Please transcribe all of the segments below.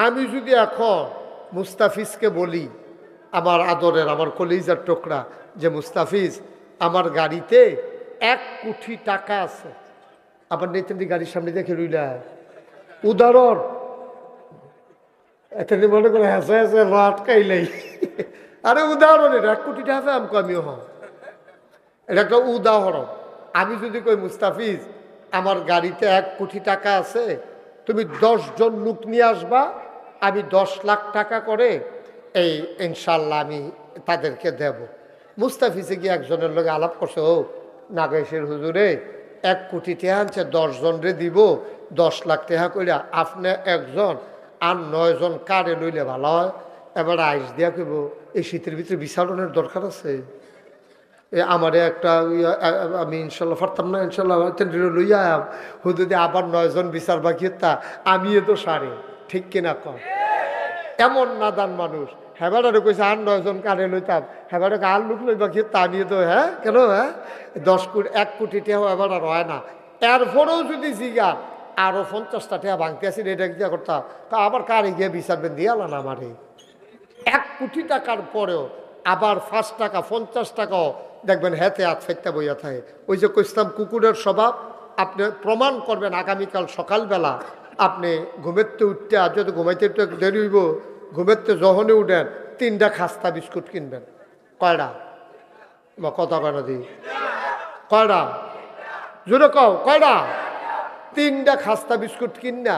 আমি যদি এখন মুস্তাফিজকে বলি, আমার আদরের, আমার কলিজার টুকরা, যে মুস্তাফিজ আমার গাড়িতে 1 কোটি টাকা আছে, আবার নেতেন্দি গাড়ির সামনে দেখে রইলা উদাহরণ, এত মনে করে হাসে হাসে রাত কাইলাই। আরে উদাহরণ, এটা 1 কোটি টাকা আমিও হন, এটা একটা উদাহরণ। আমি যদি কই মুস্তাফিজ আমার গাড়িতে 1 কোটি টাকা আছে, তুমি 10 জন লোক নিয়ে আসবা, আমি 10 লাখ টাকা করে এই ইনশাল্লাহ আমি তাদেরকে দেব। মুস্তাফিজে গিয়ে একজনের লোক আলাপ করছে, ও নাগেশের হুজুরে 1 কোটি টাকা আনছে, 10 জনরে দিব 10 লাখ টাকা কইরা, আপনি একজন আর 9 জন কারে লইলে ভালো হয়। এবার আইস দিয়া কইব এই শীতের ভিতরে বিচারণের দরকার আছে, আমারে একটা আমি ইনশাল্লাহ পারতাম না, ইনশাল্লাহ লইয়া হুদুদে আবার 9 জন বিচার বাকি তা আমিও তো সারে, ঠিক কিনা কম। এমন নাদান মানুষ, হেবারে কইছে আর 9 জন কারে লইতাম, হেবারে আর লোক লইবা কি তা আমিও তো, হ্যাঁ কেন, হ্যাঁ 10 কোটি 1 কোটি টাকা এবার আর হয় না। এরপরেও যদি জিগা আরো 50টা টাকা ভাঙতে আসি, এটা কি করতাম, তা আবার কারে গিয়ে বিচারবেন দিয়ালান আমারে। 1 কোটি টাকার পরেও আবার 5 টাকা 50 টাকাও দেখবেন হেতে হাত ফেটতে বইয়া থাকে। ওই যে কইতাম কুকুরের স্বভাব, আপনি প্রমাণ করবেন আগামীকাল সকালবেলা আপনি ঘুমেতে উঠতে, আর যদি ঘুমাইতে একটু দেরি হইব, ঘুমেতে যখনই উঠেন 3টা খাস্তা বিস্কুট কিনবেন। কয়টা বা কথা কেন দিই, কয়টা জোরে কও, কয়টা? 3টা খাস্তা বিস্কুট কিনা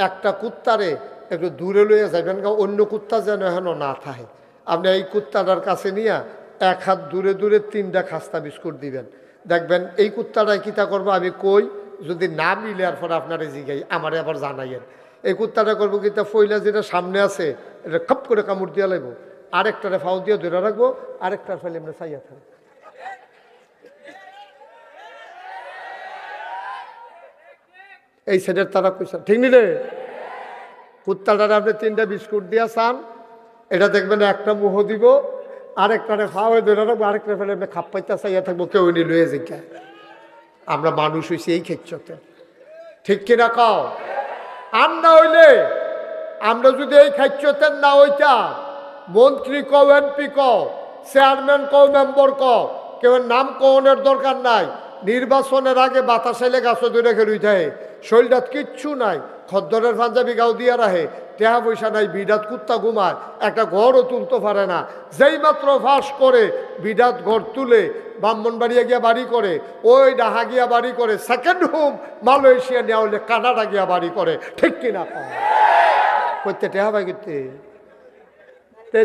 একটা কুত্তারে একটু দূরে লইয়া যাবেন, অন্য কুত্তা যেন হেন না থাকে। আপনি এই কুত্তাটার কাছে নিয়ে 1 হাত দূরে দূরে 3টা খাস্তা বিস্কুট দিবেন, দেখবেন এই কুত্তাটাই কিতা করবো আমি কই, যদি না মিলে আর পরে আপনার জিগাই আমারে আবার জানাইয়েন। এই কুত্তাটা করবো কিতা, ফইলা যেটা সামনে আছে এটা খপ করে কামড় দিয়া লাগবো, আরেকটারে ফাউ দিয়ে ধরে রাখবো, আরেকটার ফেলে এমনি চাইয়া থাকবো। এই সেটের তারা কইসা ঠিক নি রে। কুত্তাটারে আপনি 3টা বিস্কুট দিয়া চান, এটা দেখবেন একটা মুহ দিব, আরেকটারে ফাওয়ে ধরে রাখবো, আরেকটা ফেলে এমনি খাপ পাইতে চাইয়া থাকবো, কেউ নি লয়ে জিজ্ঞা। আমরা মানুষ হইছি এই ক্ষেত্রতে, ঠিক কিনা কও? আর না হইলে আমরা যদি এই খাচ্যতে না হইতাম, মন্ত্রী কও, এমপি কও, চেয়ারম্যান কও, মেম্বার কও, কেউ নাম কওনের দরকার নাই। নির্বাচনের আগে বাতাস এলে গাছ ধরে খেলুই থাকে, শরীরটাত কিচ্ছু নাই, খদ্দরের পাঞ্জাবি গাও দিয়া রাহে, টেহা পয়সা নাই, বিডাত কুত্তা ঘুমায়, একটা ঘরও তুলতে পারে না। যেই মাত্র ফাঁস করে বিডাত ঘর তুলে ব্রাহ্মণবাড়িয়া গিয়া বাড়ি করে, ওই ডাহা গিয়া বাড়ি করে, সেকেন্ড হোম মালয়েশিয়া নেওয়া হলে কানাডা গিয়া বাড়ি করে, ঠিক কিনা করতে টেহা ভাই করতে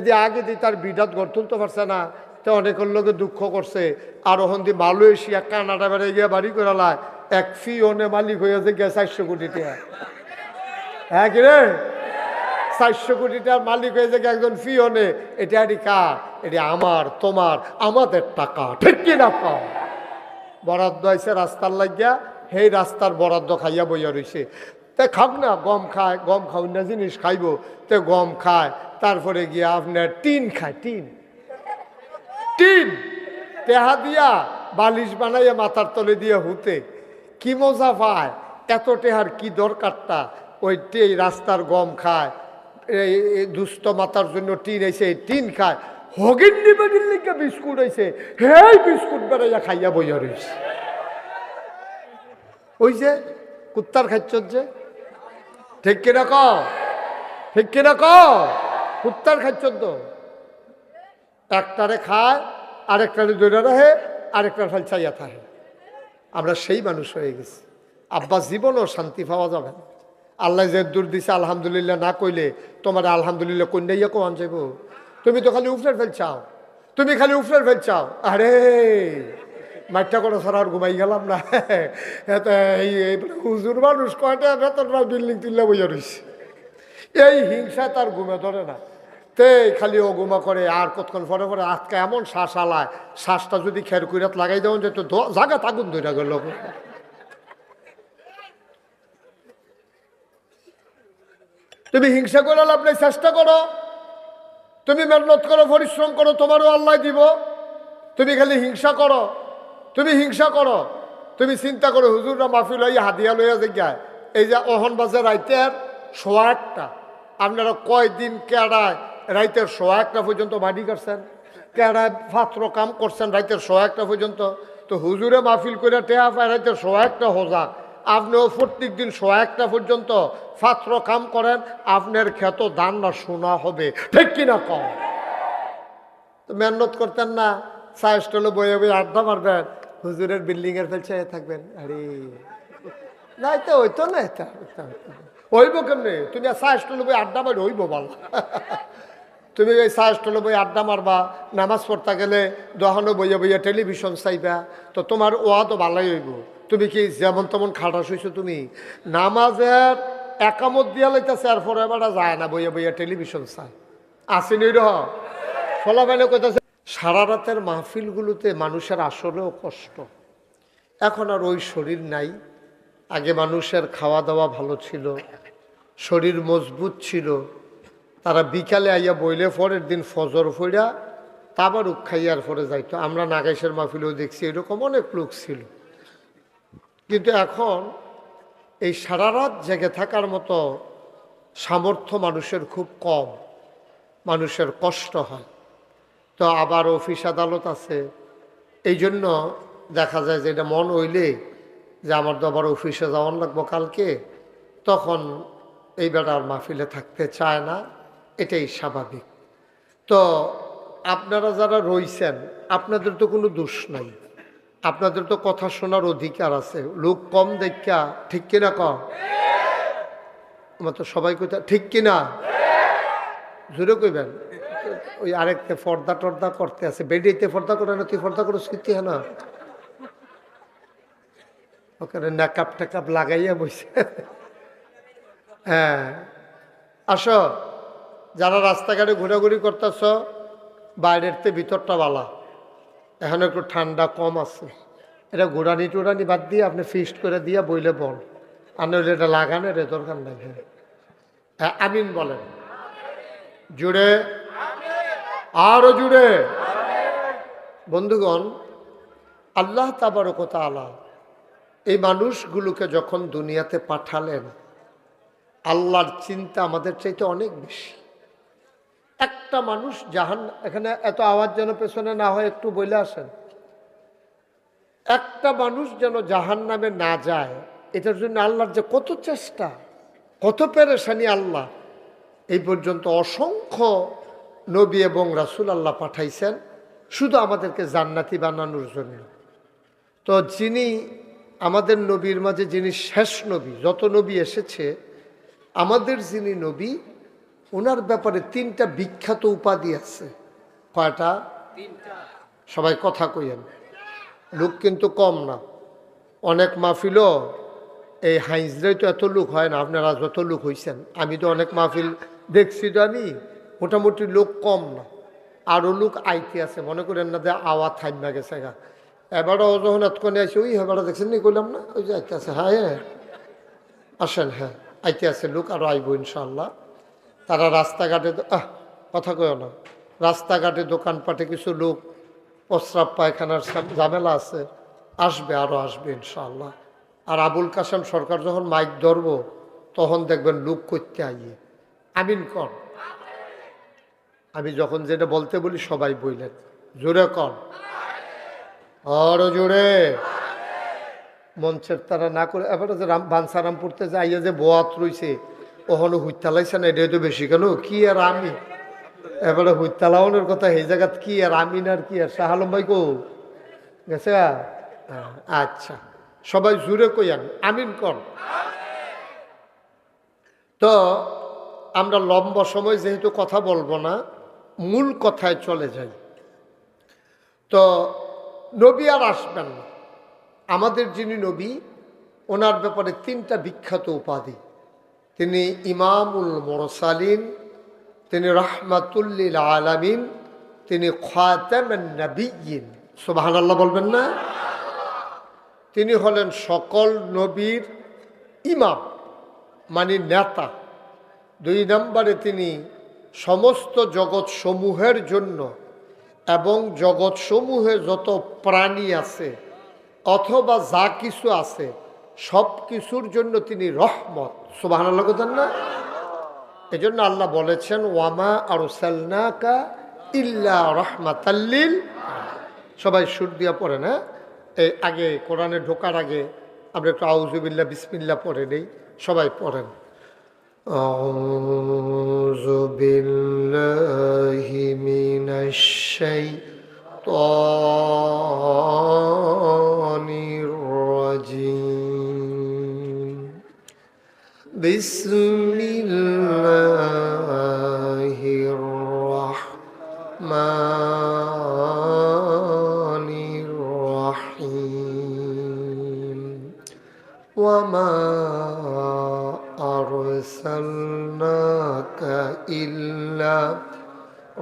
যে আগে দিয়ে তার বিডাত ঘর তুলতে পারছে না, তো অনেকের লোকে দুঃখ করছে। আর ওখান দিয়ে মালয়েশিয়া কানাডা বেড়ে গিয়া বাড়ি করে লায়, এক ফিওনে মালিক হয়েছে গিয়া 400 কোটি টাকা। হ্যাঁ কি রে, 400 কোটি টাকার মালিক হয়েছে গিয়ে একজন ফিওনে। এটা এটি কার? এটি আমার, তোমার, আমাদের টাকা, ঠিক কিনা কম। বরাদ্দ হয়েছে রাস্তার লাগিয়া, সেই রাস্তার বরাদ্দ খাইয়া বইয়া রয়েছে। তে খাক না, গম খায়, গম খাও না জিনিস খাইব, তে গম খায়, তারপরে গিয়া আপনার টিন খায়, টিন টেহা দিয়া বালিশ বানাইয়া মাথার তলে দিয়ে হুতে, কি মজা পায়। এত টেহার কি দরকারটা? ওই রাস্তার গম খায়, এই দুস্থ মাথার জন্য টিন আইছে, টিন খায়। হগিন নিবেদির লিখে বিস্কুট আইছে, হেই বিস্কুট বেড়াইয়া খাইয়া বইয়া রয়েছে। ওই যে কুত্তার খাচ্ছ যে, ঠিক কিনা ক, ঠিক কিনা ক, কুত্তার খাচ্ছ তো। একটারে খায়, আরেকটারে দৌড়া রাখে, আরেকটার ফল চাইয়া থাকে। আমরা সেই মানুষ হয়ে গেছি। আব্বা জীবনও শান্তি পাওয়া যাবে না। আল্লাহ যে দূর দিছে আলহামদুলিল্লাহ না কইলে তোমার আলহামদুলিল্লাহ কন্যাইয়া কোন যাইব। তুমি তো খালি উফরের ফেল চাও, তুমি খালি উফরের ফেল চাও। আরে মাইটা করে সারা আর ঘুমাই গেলাম না। এই হুজুর মানুষ কয়টা বেতন বিল্ডিং তুললে বইয়া রয়েছে। এই হিংসা তার ঘুমে ধরে না, তে খালি ও ঘুমা করে। আর কতক্ষণ পরে পরে আজকে এমন শ্বাস আলায়, শ্বাসটা যদি খের কুইরাত লাগাই দেওয়া যেত, জায়গা তাগুন ধরে গেল। তুমি হিংসা করে লাভ নেই, চেষ্টা করো, তুমি মেহনত করো, পরিশ্রম করো, তোমারও আল্লাহ দিব। তুমি খালি হিংসা করো, তুমি হিংসা করো, তুমি চিন্তা করো হুজুররা মাহফিল হইয়া হাদিয়া লইয়া জায়গায়, এই যে অহন বাজে রাইতের 1:15 আপনারা কয়দিন কেড়ায় রাইতের 1:15 পর্যন্ত বাড়ি করছেন, কেড়ায় পাত্র কাম করছেন রাইতের 1:15 পর্যন্ত। তো হুজুরে মাহফিল করে টেয়া পায় রাইতের 1:15 হোজা, আপনিও প্রত্যেক দিন 1:15 পর্যন্ত পাত্র কাম করেন, আপনার ক্ষেত ধান না শোনা হবে, ঠিক কিনা কম? তো মেহনত করতেন না, চা স্টলে বয়ে বয়ে আড্ডা মারবেন, হুজুরের বিল্ডিং এর ফেলছে থাকবেন। আরে না, এটা হইতো না, এটা হইব কেমনি? তুমি চা স্টলে বই আড্ডা মারি হইব বল? তুমি ওই চা স্টলে বই আড্ডা মারবা, নামাজ পড়তে গেলে দোকানে বইয়া বইয়া টেলিভিশন চাইবা, তো তোমার ওয়া তো ভালোই হইব। তুমি কি যেমন তেমন খাটাস হইছো? তুমি নামাজের একামত দিয়া লাইতেছে, আর পরে বেড়া যায় না, বইয়া বইয়া টেলিভিশন চায়। আসেনি রহ ফলাফেলে কইতেছে। সারা রাতের মাহফিলগুলোতে মানুষের আসলেও কষ্ট। এখন আর ওই শরীর নাই। আগে মানুষের খাওয়া দাওয়া ভালো ছিল, শরীর মজবুত ছিল। তারা বিকালে আইয়া বইলে পরের দিন ফজর ফইরা তারপর খাইয়ার পরে যাইতো। আমরা নাগাইশের মাহফিলেও দেখছি এরকম অনেক লোক ছিল। কিন্তু এখন এই সারা রাত জেগে থাকার মতো সামর্থ্য মানুষের খুব কম, মানুষের কষ্ট হয়। তো আবার অফিস আদালত আছে, এই জন্য দেখা যায় যে এটা মন হইলে যে আমার তো আবার অফিসে যাওয়ান লাগবো কালকে, তখন এই বেটার মাহফিলে থাকতে চায় না, এটাই স্বাভাবিক। তো আপনারা যারা রইছেন, আপনাদের তো কোনো দোষ নাই, আপনাদের তো কথা শোনার অধিকার আছে। লোক কম দেখা, ঠিক কিনা কম? আমার তো সবাই কোথা ঠিক কিনা জোরে কইবেন। ওই আরেকটা পর্দা টর্দা করতে আছে, বেডিতে পর্দা করে না, তুই পর্দা করে স্মৃতি হয় না, ওখানে নাকাপ টাকাপ লাগাইয়া বসে। হ্যাঁ আসো, যারা রাস্তাঘাটে ঘোরাঘুরি করতেছ, বাইরের তে ভিতরটা বালা, এখন একটু ঠান্ডা কম আছে, এটা ঘোরানি টোরানি বাদ দিয়ে আপনি ফিস্ট করে দিয়া বইলে বল, আর নইলে এটা লাগানোর দরকার নাই। হ্যাঁ আমিন বলেন জুড়ে, আরো জুড়ে। বন্ধুগণ, আল্লাহ তাবারক ওয়া তাআলা এই মানুষগুলোকে যখন দুনিয়াতে পাঠালেন, আল্লাহর চিন্তা আমাদের চাইতে অনেক বেশি। একটা মানুষ এখানে এত আওয়াজ যেন পেছনে না হয়, একটু বলে আসেন। একটা মানুষ যেন জাহান্নামে না যায়, এটার জন্য আল্লাহর যে কত চেষ্টা, কত পেরেশানি আল্লাহ। এই পর্যন্ত অসংখ্য নবী এবং রাসূল আল্লাহ পাঠাইছেন শুধু আমাদেরকে জান্নাতি বানানোর জন্য। তো যিনি আমাদের নবীর মাঝে যিনি শেষ নবী, যত নবী এসেছে, আমাদের যিনি নবী, ওনার ব্যাপারে 3টা বিখ্যাত উপাধি আছে। কয়টা? সবাই কথা কইেন, লোক কিন্তু কম না। অনেক মাহফিলও এই হাইজরাই তো এত লোক হয় না, আপনারা যত লোক হয়েছেন। আমি তো অনেক মাহফিল দেখছি, তো আমি মোটামুটি লোক কম না, আরও লোক আইতে আছে। মনে করেন না যে আওয়াজ থাইমা গেছে গা, এবারও যখন এতক্ষণে আসে, ওই এবারও দেখছেন নি করলাম না, ওই যে আইতে আছে। হ্যাঁ হ্যাঁ আসেন, হ্যাঁ আইতে আছে লোক, আরও আইব ইনশাল্লাহ। তারা রাস্তাঘাটে কথা কয় না, রাস্তাঘাটে দোকানপাটে কিছু লোক প্রস্রাব পায়খানার ঝামেলা আছে, আসবে, আরও আসবে ইনশাআল্লাহ। আর আবুল কাসেম সরকার যখন মাইক ধরব, তখন দেখবেন লোক করতে আইয়ে। আমিন কর। আমি যখন যেটা বলতে বলি সবাই বললেন জোরে কর, আরো জোরে। মঞ্চের তারা না করে এবারে যে বাঞ্ছারামপুরতে যাইয়া যে বোয়াত রইছে, ওখানে হুইতালাইছে না, এটা তো বেশি কেন? কি আর আমি এবারে হুইতালাওনের কথা, এই জায়গাত কি আর আমিন আর কি আর? শাহ আলম ভাই কো গেছে? আচ্ছা, সবাই জুড়ে কইয়ান আমিন কর। তো আমরা লম্বা সময় যেহেতু কথা বলবো না, মূল কথায় চলে যাই। তো নবী আর আসবেন না, আমাদের যিনি নবী, ওনার ব্যাপারে 3টা বিখ্যাত উপাধি। তিনি ইমামুল মুরসালিন, তিনি রাহমাতুল লিল আলামিন, তিনি খাতামুন নবিয়্যিন। সুবহানাল্লাহ বলবেন না? তিনি হলেন সকল নবীর ইমাম, মানে নেতা। 2 নম্বরে তিনি সমস্ত জগৎ সমূহের জন্য এবং জগৎ সমূহে যত প্রাণী আছে অথবা যা কিছু আছে সব কিছুর জন্য তিনি রহমত। সুবহানাল্লাহ বলেন না? এজন্য আল্লাহ বলেছেন ওয়ামা আরসালনাকা ইল্লা রাহমাতাল লিল। সবাই সুর দিয়া পড়েন, হ্যাঁ? এই আগে কোরআনে ঢোকার আগে আমরা একটু আউযুবিল্লাহ বিসমিল্লাহ পড়ে নেই, সবাই পড়েন। আউযু বিল্লাহি মিনাশ শাইতানির রাজিম। বিসমিল্লাহির রাহমানির রাহিম। ওয়ামা আরসালনাকা ইল্লা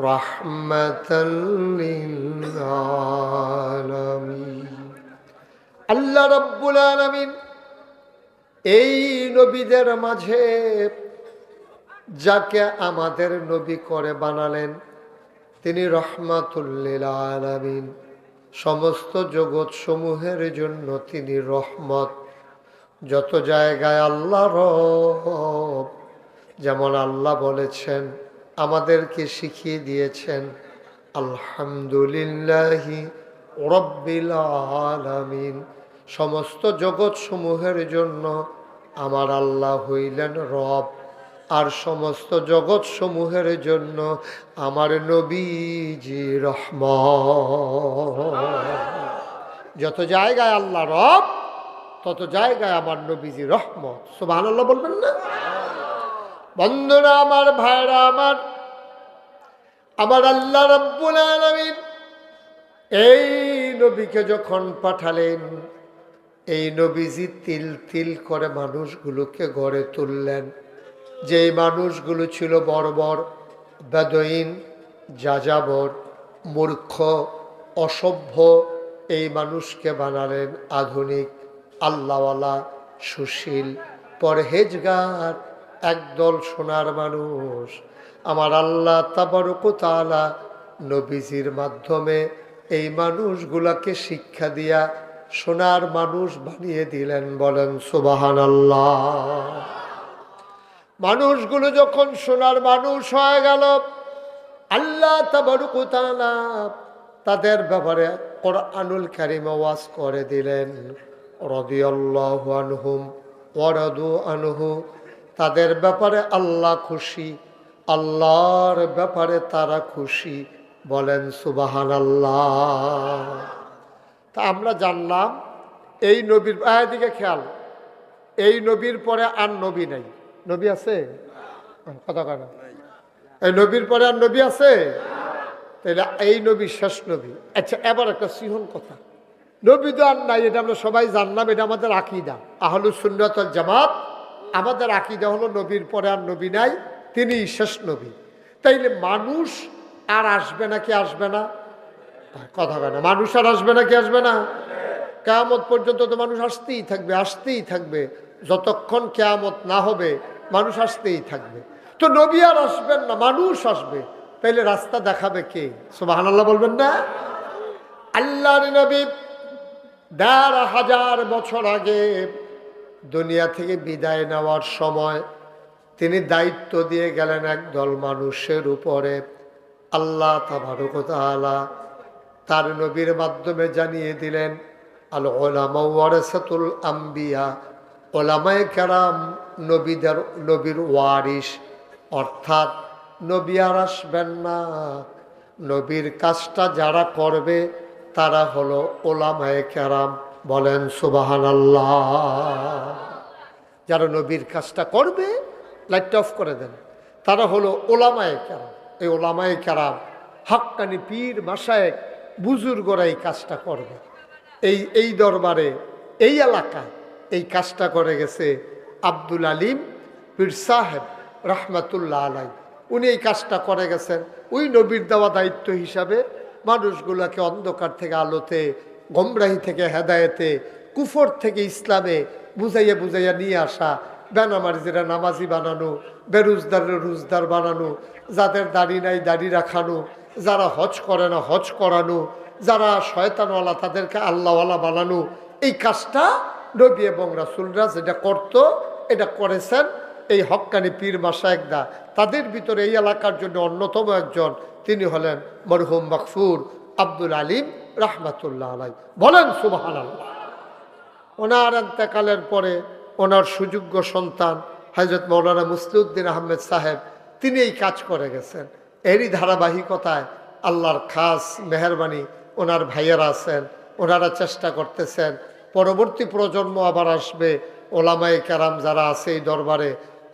রাহমাতাল লিল আলামিন। আল্লাহ রাব্বুল আলামিন এই নবীদের মাঝে যাকে আমাদের নবী করে বানালেন তিনি রহমাতুল লিল আলামিন। সমস্ত জগৎ সমূহের জন্য তিনি রহমত। যত জায়গায় আল্লাহ রব, যেমন আল্লাহ বলেছেন আমাদেরকে শিখিয়ে দিয়েছেন আলহামদুলিল্লাহি রাব্বিল আলামিন। সমস্ত জগৎ সমূহের জন্য আমার আল্লাহ হইলেন রব, আর সমস্ত জগৎ সমূহের জন্য আমার নবীজি রহমত। যত জায়গায় আল্লাহ রব তত জায়গায় আমার নবীজি রহমত। সুবহানাল্লাহ বলবেন না? বন্ধুরা আমার, ভাইরা আমার, আমার আল্লাহ রাব্বুল আলামিন এই নবীকে যখন পাঠালেন, এই নবীজি তিল তিল করে মানুষগুলোকে গড়ে তুললেন। যেই মানুষগুলো ছিল বর্বর, বেদুইন, যাযাবর, মূর্খ, অসভ্য, এই মানুষকে বানালেন আধুনিক, আল্লাহওয়ালা, সুশীল, পরহেজগার, একদল সোনার মানুষ। আমার আল্লাহ তাবারক ওয়া তাআলা নবীজির মাধ্যমে এই মানুষগুলাকে শিক্ষা দিয়া সোনার মানুষ বানিয়ে দিলেন। বলেন সুবহানাল্লাহ। মানুষগুলো যখন সোনার মানুষ হয়ে গেল, আল্লাহ তাবারক ওয়া তাআলা তাদের ব্যাপারে কোরআনুল কারীমে ওয়াজ করে দিলেন রাদিয়াল্লাহু আনহুম ওয়া রাদু আনহু। তাদের ব্যাপারে আল্লাহ খুশি, আল্লাহর ব্যাপারে তারা খুশি। বলেন সুবহানাল্লাহ। তা আমরা জানলাম এই নবীর দিকে খেয়াল, এই নবীর পরে আর নবী নাই। নবী আছে? কথা কেন? এই নবীর পরে আর নবী আছে? তাহলে এই নবী শেষ নবী। আচ্ছা, এবার একটা সিহন কথা, নবী তো আর নাই, এটা আমরা সবাই জানলাম, এটা আমাদের আকীদা আহলুস সুন্নাত ওয়াল জামাত। আমাদের আকীদা হলো নবীর পরে আর নবী নাই, তিনি শেষ নবী। তাইলে মানুষ আর আসবে না কি আসবে না? কথা কেন? মানুষ আর আসবে না কি আসবে না? কিয়ামত পর্যন্ত তো মানুষ আসতেই থাকবে, আসতেই থাকবে। যতক্ষণ কিয়ামত না হবে মানুষ আসতেই থাকবে। তো নবী আর আসবেন না, মানুষ আসবে। তাইলে রাস্তা দেখাবে কে? সুবহানাল্লাহ বলবেন না? আল্লাহর নবী ১৫০০ বছর আগে দুনিয়া থেকে বিদায় নেওয়ার সময় তিনি দায়িত্ব দিয়ে গেলেন একদল মানুষের উপরে। আল্লাহ তাবারক ওয়া তাআলা তার নবীর মাধ্যমে জানিয়ে দিলেন আল উলামা ওয়ারাসাতুল আম্বিয়া। ওলামায়ে কেরাম নবীর ওয়ারিস, অর্থাৎ নবী আর আসবেন না, নবীর কাজটা যারা করবে তারা হলো ওলামায়ে কেরাম। বলেন সুবহানাল্লাহ। যারা নবীর কাজটা করবে, লাইট অফ করে দেন, তারা হলো ওলামায়ে কেরাম। এই ওলামায়ে কেরাম হাক্কানি পীর মাশায়েখ বুজুর্গরা এই কাজটা করবে। এই দরবারে, এই এলাকায় এই কাজটা করে গেছে আব্দুল আলিম পীর সাহেব রহমাতুল্লাহ আলাই। উনি এই কাজটা করে গেছেন ওই নবীর দেওয়া দায়িত্ব হিসাবে মানুষগুলোকে অন্ধকার থেকে আলোতে, গোমরাহি থেকে হেদায়েতে, কুফর থেকে ইসলামে বুঝাইয়া বুঝাইয়া নিয়ে আসা, বেনামাজিরা নামাজি বানানো, বেরোজদারের রোজদার বানানো, যাদের দাড়ি নাই দাড়ি রাখানো, যারা হজ করে না হজ করানো, যারা শয়তানওয়ালা তাদেরকে আল্লাহওয়ালা বানানো। এই কাজটা নবী এবং রাসূলরা যেটা করত এটা করেছেন এই হক্কানি পীর মাশায়েখদা, তাদের ভিতরে এই এলাকার জন্য অন্যতম একজন তিনি হলেন মরহুম মাগফুর আব্দুল আলিম রাহমাতুল্লাহ আলাই। বলেন সুবহানাল্লাহ। ওনার ইন্তেকালের পরে ওনার সুযোগ্য সন্তান হযরত মাওলানা মুসলিউদ্দিন আহমেদ সাহেব তিনি এই কাজ করে গেছেন। এরই ধারাবাহিকতায় আল্লাহর খাস মেহেরবানি ওনার ভাইয়েরা আছেন, ওনারা চেষ্টা করতেছেন পরবর্তী প্রজন্ম আবার আসবে, ওলামায়ে কেরাম যারা আছে এই দরবারে,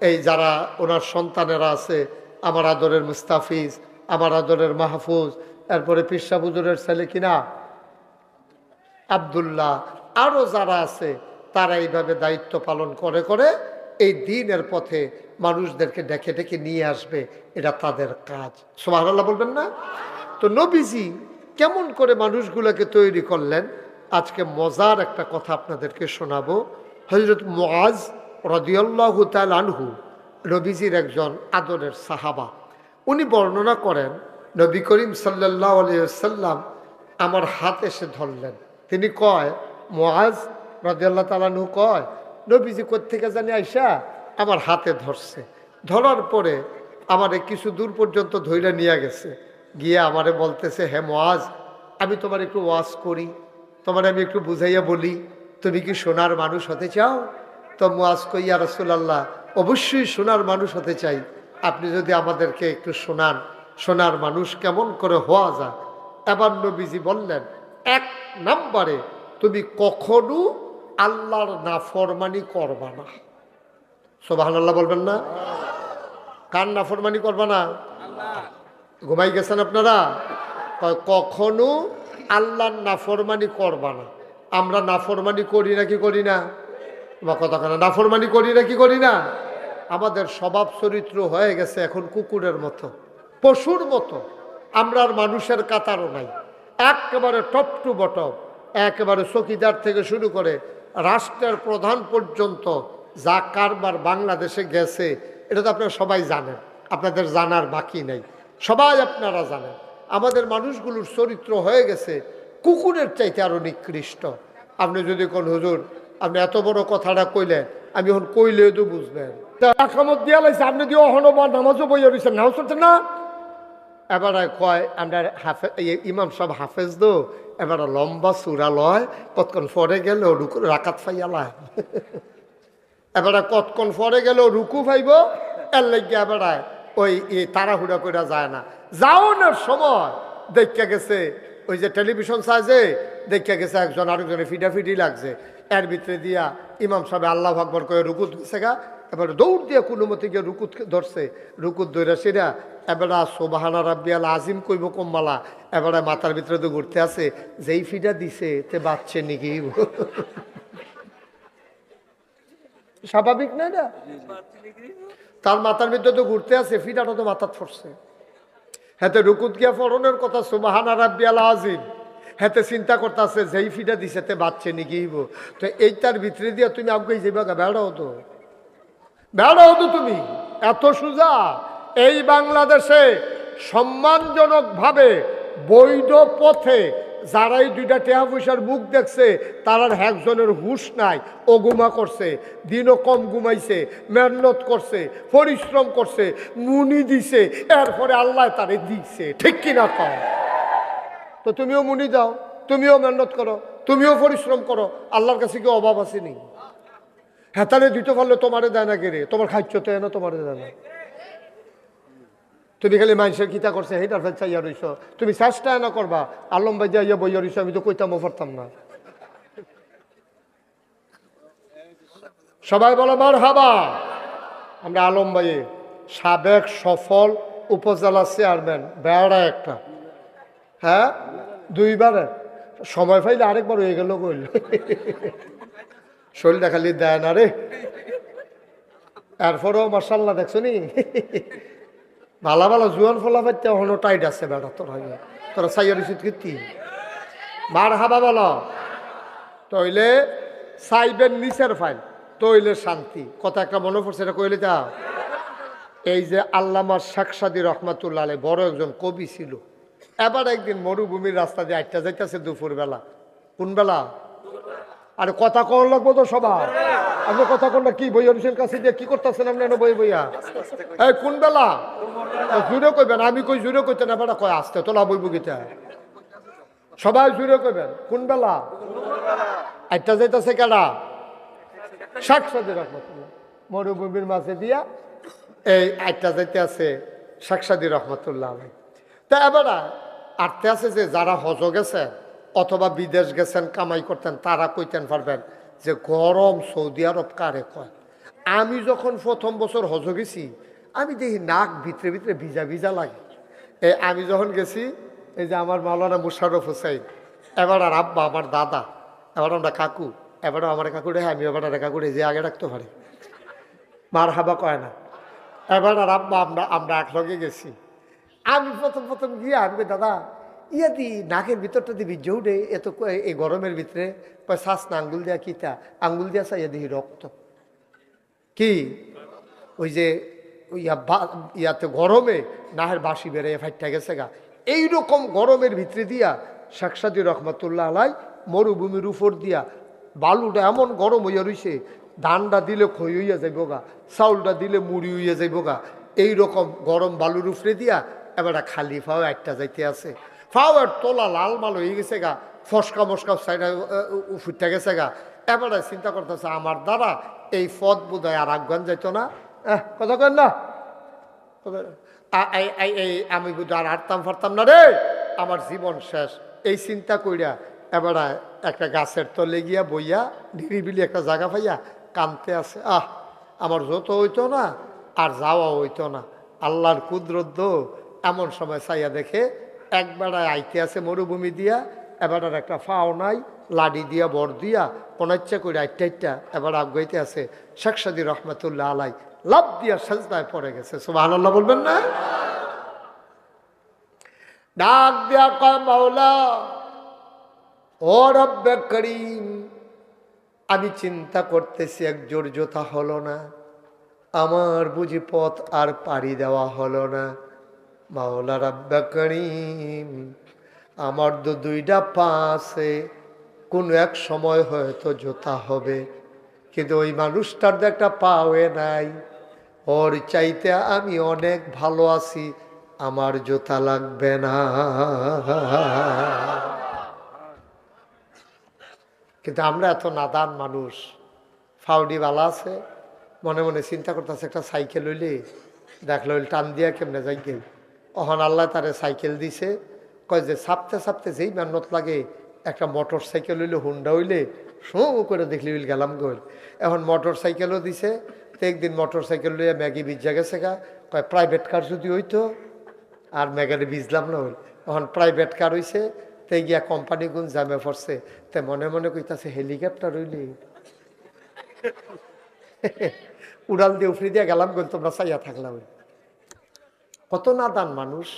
এই যারা ওনার সন্তানেরা আছে, আমার আদরের মুস্তাফিজ, আমার আদরের মাহফুজ, এরপরে পিরসা হুজুরের ছেলে কিনা আব্দুল্লাহ, আরও যারা আছে তারা এইভাবে দায়িত্ব পালন করে করে এই দ্বীনের পথে মানুষদেরকে ডেকে ডেকে নিয়ে আসবে, এটা তাদের কাজ। সুবহানাল্লাহ বলবেন না? তো নবীজি কেমন করে মানুষগুলোকে তৈরি করলেন, আজকে মজার একটা কথা আপনাদেরকে শোনাবো। হযরত মুআজ রাদিয়াল্লাহু তাআলা আনহু নবীজির একজন আদরের সাহাবা, উনি বর্ণনা করেন নবী করিম সাল্লাল্লাহু আলাইহি ওয়াসাল্লাম আমার হাত এসে ধরলেন। তিনি কয়, মুআজ রাদিয়াল্লাহু তাআলা আনহু কয়, নবীজি কোত্থেকে জানি আইসা আমার হাতে ধরছে, ধরার পরে আমারে কিছু দূর পর্যন্ত ধইরা নিয়ে গেছে, গিয়ে আমারে বলতেছে, হে মুআজ, আমি তোমার একটু ওয়াজ করি, তোমার আমি একটু বুঝাইয়া বলি, তুমি কি সোনার মানুষ হতে চাও? তো মুআজ কই, ইয়া রাসূলুল্লাহ, অবশ্যই সোনার মানুষ হতে চাই, আপনি যদি আমাদেরকে একটু শোনান, সোনার মানুষ কেমন করে হওয়া যায়। এবার নবীজি বললেন, এক নম্বরে তুমি কখনো আল্লাহর নাফরমানি করবা না। সুবহানাল্লাহ বলবেন না? কার নাফরমানি করবা না? ঘুমাই গেছেন আপনারা? কখনো আল্লাহর নাফরমানি করবা না। আমরা নাফরমানি করি নাকি করি না? বা কথা কেন, নাফরমানি করি নাকি করি না? আমাদের স্বভাব চরিত্র হয়ে গেছে এখন কুকুরের মতো, পশুর মতো। আমরা আর মানুষের কাতারও নাই, একেবারে টপ টু বটম, একেবারে চকিদার থেকে শুরু করে রাষ্ট্রের প্রধান পর্যন্ত যা কারবার বাংলাদেশে গেছে এটা তো আপনারা সবাই জানেন, আপনাদের জানার বাকি নেই, সবাই আপনারা জানেন। আমাদের মানুষগুলোর চরিত্র হয়ে গেছে কুকুরের চাইতে আরো নিকৃষ্ট। আপনি যদি কোন হুজুর আপনি এত বড় কথাটা কইলেন, আমি এখন কইলেও তো বুঝবেন, আকামত দিয়া লাইছে, আপনি দিয়ে অহনবার নামাজও বইয়া রয়েছেন, নামাজ পড়ছেন না। এবার কয় আমরা ইমাম সাহেব হাফেজ দো, এবার লম্বা চূড়া লয়, কতক্ষণ পরে গেল রাকাত ফাইয়ালায়, এবার কতক্ষণ পরে গেল রুকু ফাইব, এর লাগিয়া এবার ওই তাড়াহুড়া করে যায় না। যাওয়ানোর সময় দেখা গেছে ওই যে টেলিভিশন সাইজে দেখা গেছে একজন আরেকজনের ফিডাফিডি লাগছে, এর ভিতরে দিয়া ইমাম সাহেব আল্লাহু আকবার করে রুকুত গেছে গা, এবার দৌড় দিয়ে কোনো মতে গিয়ে রুকুত ধরছে, রুকুত ধরে সেরা এবার সুবহানা রাব্বিয়াল আজিম কইব কম্মালা, এবার মাথার ভিতরে তো ঘুরতে আছে, যেই ফিডা দিছে তে বাচ্চে নাকি। স্বাভাবিক না এটা? তার মাথার ভিতরে তো ঘুরতে আছে, ফিডাটা তো মাথার পড়ছে। হেতে রুকুত গিয়া ফরনের কথা সুবহানা রাব্বিয়াল আজিম, হেতে চিন্তা করতেছে যেই ফিডা দিছে তে বাচ্চে নাকি। তো এইটার ভিতরে দিয়া তুমি আগে যাইবা, বেড়াও তো, বেড়াও তো তুমি, এত সোজা। এই বাংলাদেশে সম্মানজনকভাবে বৈধ পথে যারাই দুইটা টেহা পয়সার মুখ দেখছে তারার একজনের হুঁশ নাই, ও ঘুমা করছে, দিনও কম ঘুমাইছে, মেহনত করছে, পরিশ্রম করছে, মুনি দিছে, এরপরে আল্লাহ তারে দিছে, ঠিক কিনা কও? তো তুমিও মুনি দাও, তুমিও মেহনত করো, তুমিও পরিশ্রম করো, আল্লাহর কাছে কি অভাব আসেনি? হ্যাঁ, তাহলে দিতে পারলে তোমারে দেয় না কেড়ে, তোমার খাচ্ছ তো না, তোমারে দেয় না। তুমি খালি মানুষের কিতা করছে সেইটার ফের চাইয়া রইছ, তুমি চেষ্টা না করবা আলম ভাই যাইয়া বইয়া রইছ, আমি তো কইতামও পারতাম না। সবাই বলো মারহাবা। আমরা আলম ভাই সাবেক সফল উপজেলা চেয়ারম্যান, বেড়া একটা, হ্যাঁ দুইবারে, সময় পাইলে আরেকবার হয়ে গেল কইল, শরীরটা খালি দেয় না রে। এরপরেও মার্শাল্লাহ দেখছো নি, ভালো ভালো জুয়ান ফলা পাইতে হলো টাইট আছে বেড়া, তোর আগে তোরা সাইয়ার কীর্তি মার হাবা বলো। তইলে সাইবেন নিচের ফাইল, তইলে শান্তি। কথা একটা মনে পড়ছে, এটা কইলে যা। এই যে আল্লামা শেখ সাদী রহমাতুল্লাহ আলাইহি বড় একজন কবি ছিল। এবার একদিন মরুভূমির রাস্তা দিয়ে আটটা যাইতেছে দুপুর বেলা। কোন বেলা? আরে কথা কর লাগবো তো সবার, আপনি কথা কোনটা কি বই অনুষের কাছে দিয়ে কি করতেছেন আপনি বই বইয়া? এই কোন বেলা জুড়ে কইবেন, আমি কই জুড়ে কইতে না বেটা কয় আসতে তোলা বই বুকিটা সবাই জুড়ে কইবেন কোন বেলা? একটা যাইতেছে কেডা? শেখ সাদী রহমতুল্লাহ মরুভূমির মাঝে দিয়া এই একটা যাইতে আছে শেখ সাদী রহমতুল্লাহ আলাই। তা এবার আটতে আছে যে যারা হজ গেছে অথবা বিদেশ গেছেন কামাই করতেন তারা কইতেন পারবেন যে গরম সৌদি আরব কারে কয়। আমি যখন প্রথম বছর হজ গেছি আমি দেখি নাক ভিতরে ভিতরে ভিজা ভিজা লাগে। আমি যখন গেছি এই যে আমার মাওলানা মুশাররফ হোসাইন, এবার আর আব্বা আমার দাদা, এবার আমরা কাকু, এবারও আমার কাকু রে আমি এবার কাকু রে যে আগে রাখতে পারি মার হাবা কয় না। এবার আর আব্বা আমরা একলগে গেছি। আমি প্রথম গিয়ে আমি দাদা ইয়া দি নাকের ভিতরটা দিবি জৌড়ে এত এই গরমের ভিতরে শ্বাস না আঙ্গুল দেওয়া কিতা আঙ্গুল দিয়া চাইয়া দিই রক্ত কি ওই যে ইয়াতে গরমে নাহের বাসি বেড়ে ফাইটটা গেছে গা। এইরকম গরমের ভিতরে দিয়া শেখ সাদী রহমতুল্লাহ আলাই মরুভূমির উপর দিয়া বালুটা এমন গরম হইয়া রইছে, ধানটা দিলে খই হইয়া যাইব গা, চাউলটা দিলে মুড়ি হইয়া যাইব গা। এইরকম গরম বালুর উপরে দিয়া এবার খালি ফাও একটা যাইতে আছে। ফাও আর তোলা লাল মাল হয়ে গেছে গা, ফসকা মস্কা সাইডা ফুটটা গেছে গা। এবার চিন্তা করতেছে আমার দ্বারা এই পথ বোধ হয় আর আগুয়ান যাইতো না। কথা কেন না এই আমি বোধ আর হারতাম ফারতাম না রে, আমার জীবন শেষ। এই চিন্তা কইরা এবার একটা গাছের তলে গিয়া বইয়া নিরিবিলি একটা জায়গা পাইয়া কানতে আছে। আমার যত হইতো না আর যাওয়া হইতো না। আল্লাহর কুদরত এমন সময় চাইয়া দেখে একবেড়ায় আইতে আছে মরুভূমি দিয়া, এবার একটা ফাও নাই, লাডি দিয়া বর দিয়া কোনাচ্চা করে আইটা এবার আগাইতে আছে শেখ সাদী রহমতুল্লাহ আলাই লাভ দিয়া সাজদায় পড়ে গেছে। সুবহানাল্লাহ বলবেন না? ডাক দিয়া কয় মাওলা ও রব্বে করিম, আমি চিন্তা করতেছি এক জোর জোতা হলো না, আমার বুঝি পথ আর পাড়ি দেওয়া হলো না। মাওলা রব্বে করিম, আমার তো দুইটা পা আছে, কোনো এক সময় হয়তো জোতা হবে, কিন্তু ওই মানুষটার তো একটা পাওয়ে নাই, ওর চাইতে আমি অনেক ভালো আছি, আমার জোতা লাগবে না। কিন্তু আমরা এত নাদান মানুষ, ফাউডি বালা আছে, মনে মনে চিন্তা করতেছে একটা সাইকেল হইলে দেখলো টান দিয়া কেমনে যাই গে। অহন আল্লাহ তারে সাইকেল দিছে, কয় যে ছাপতে ছাপতে যেই মেহনত লাগে একটা মোটর সাইকেল হইলে হুন্ডা হইলে শো করে দেখলি গেলাম গোল। এখন মোটর সাইকেলও দিছে, তো একদিন মোটর সাইকেল লইয়া ম্যাগি ভিজা গেছে গা, কয় প্রাইভেট কার যদি হইতো, আর ম্যাগারে ভিজলাম না হইল। এখন প্রাইভেট কার হইছে, তে গিয়া কোম্পানি গুণ জামে পড়ছে, তে মনে মনে কইতাছে হেলিকপ্টার হইলে উড়াল দিয়ে উফরি দিয়া গেলাম গোল, তোমরা চাইয়া থাকলাম। কত নাদান মানুষ,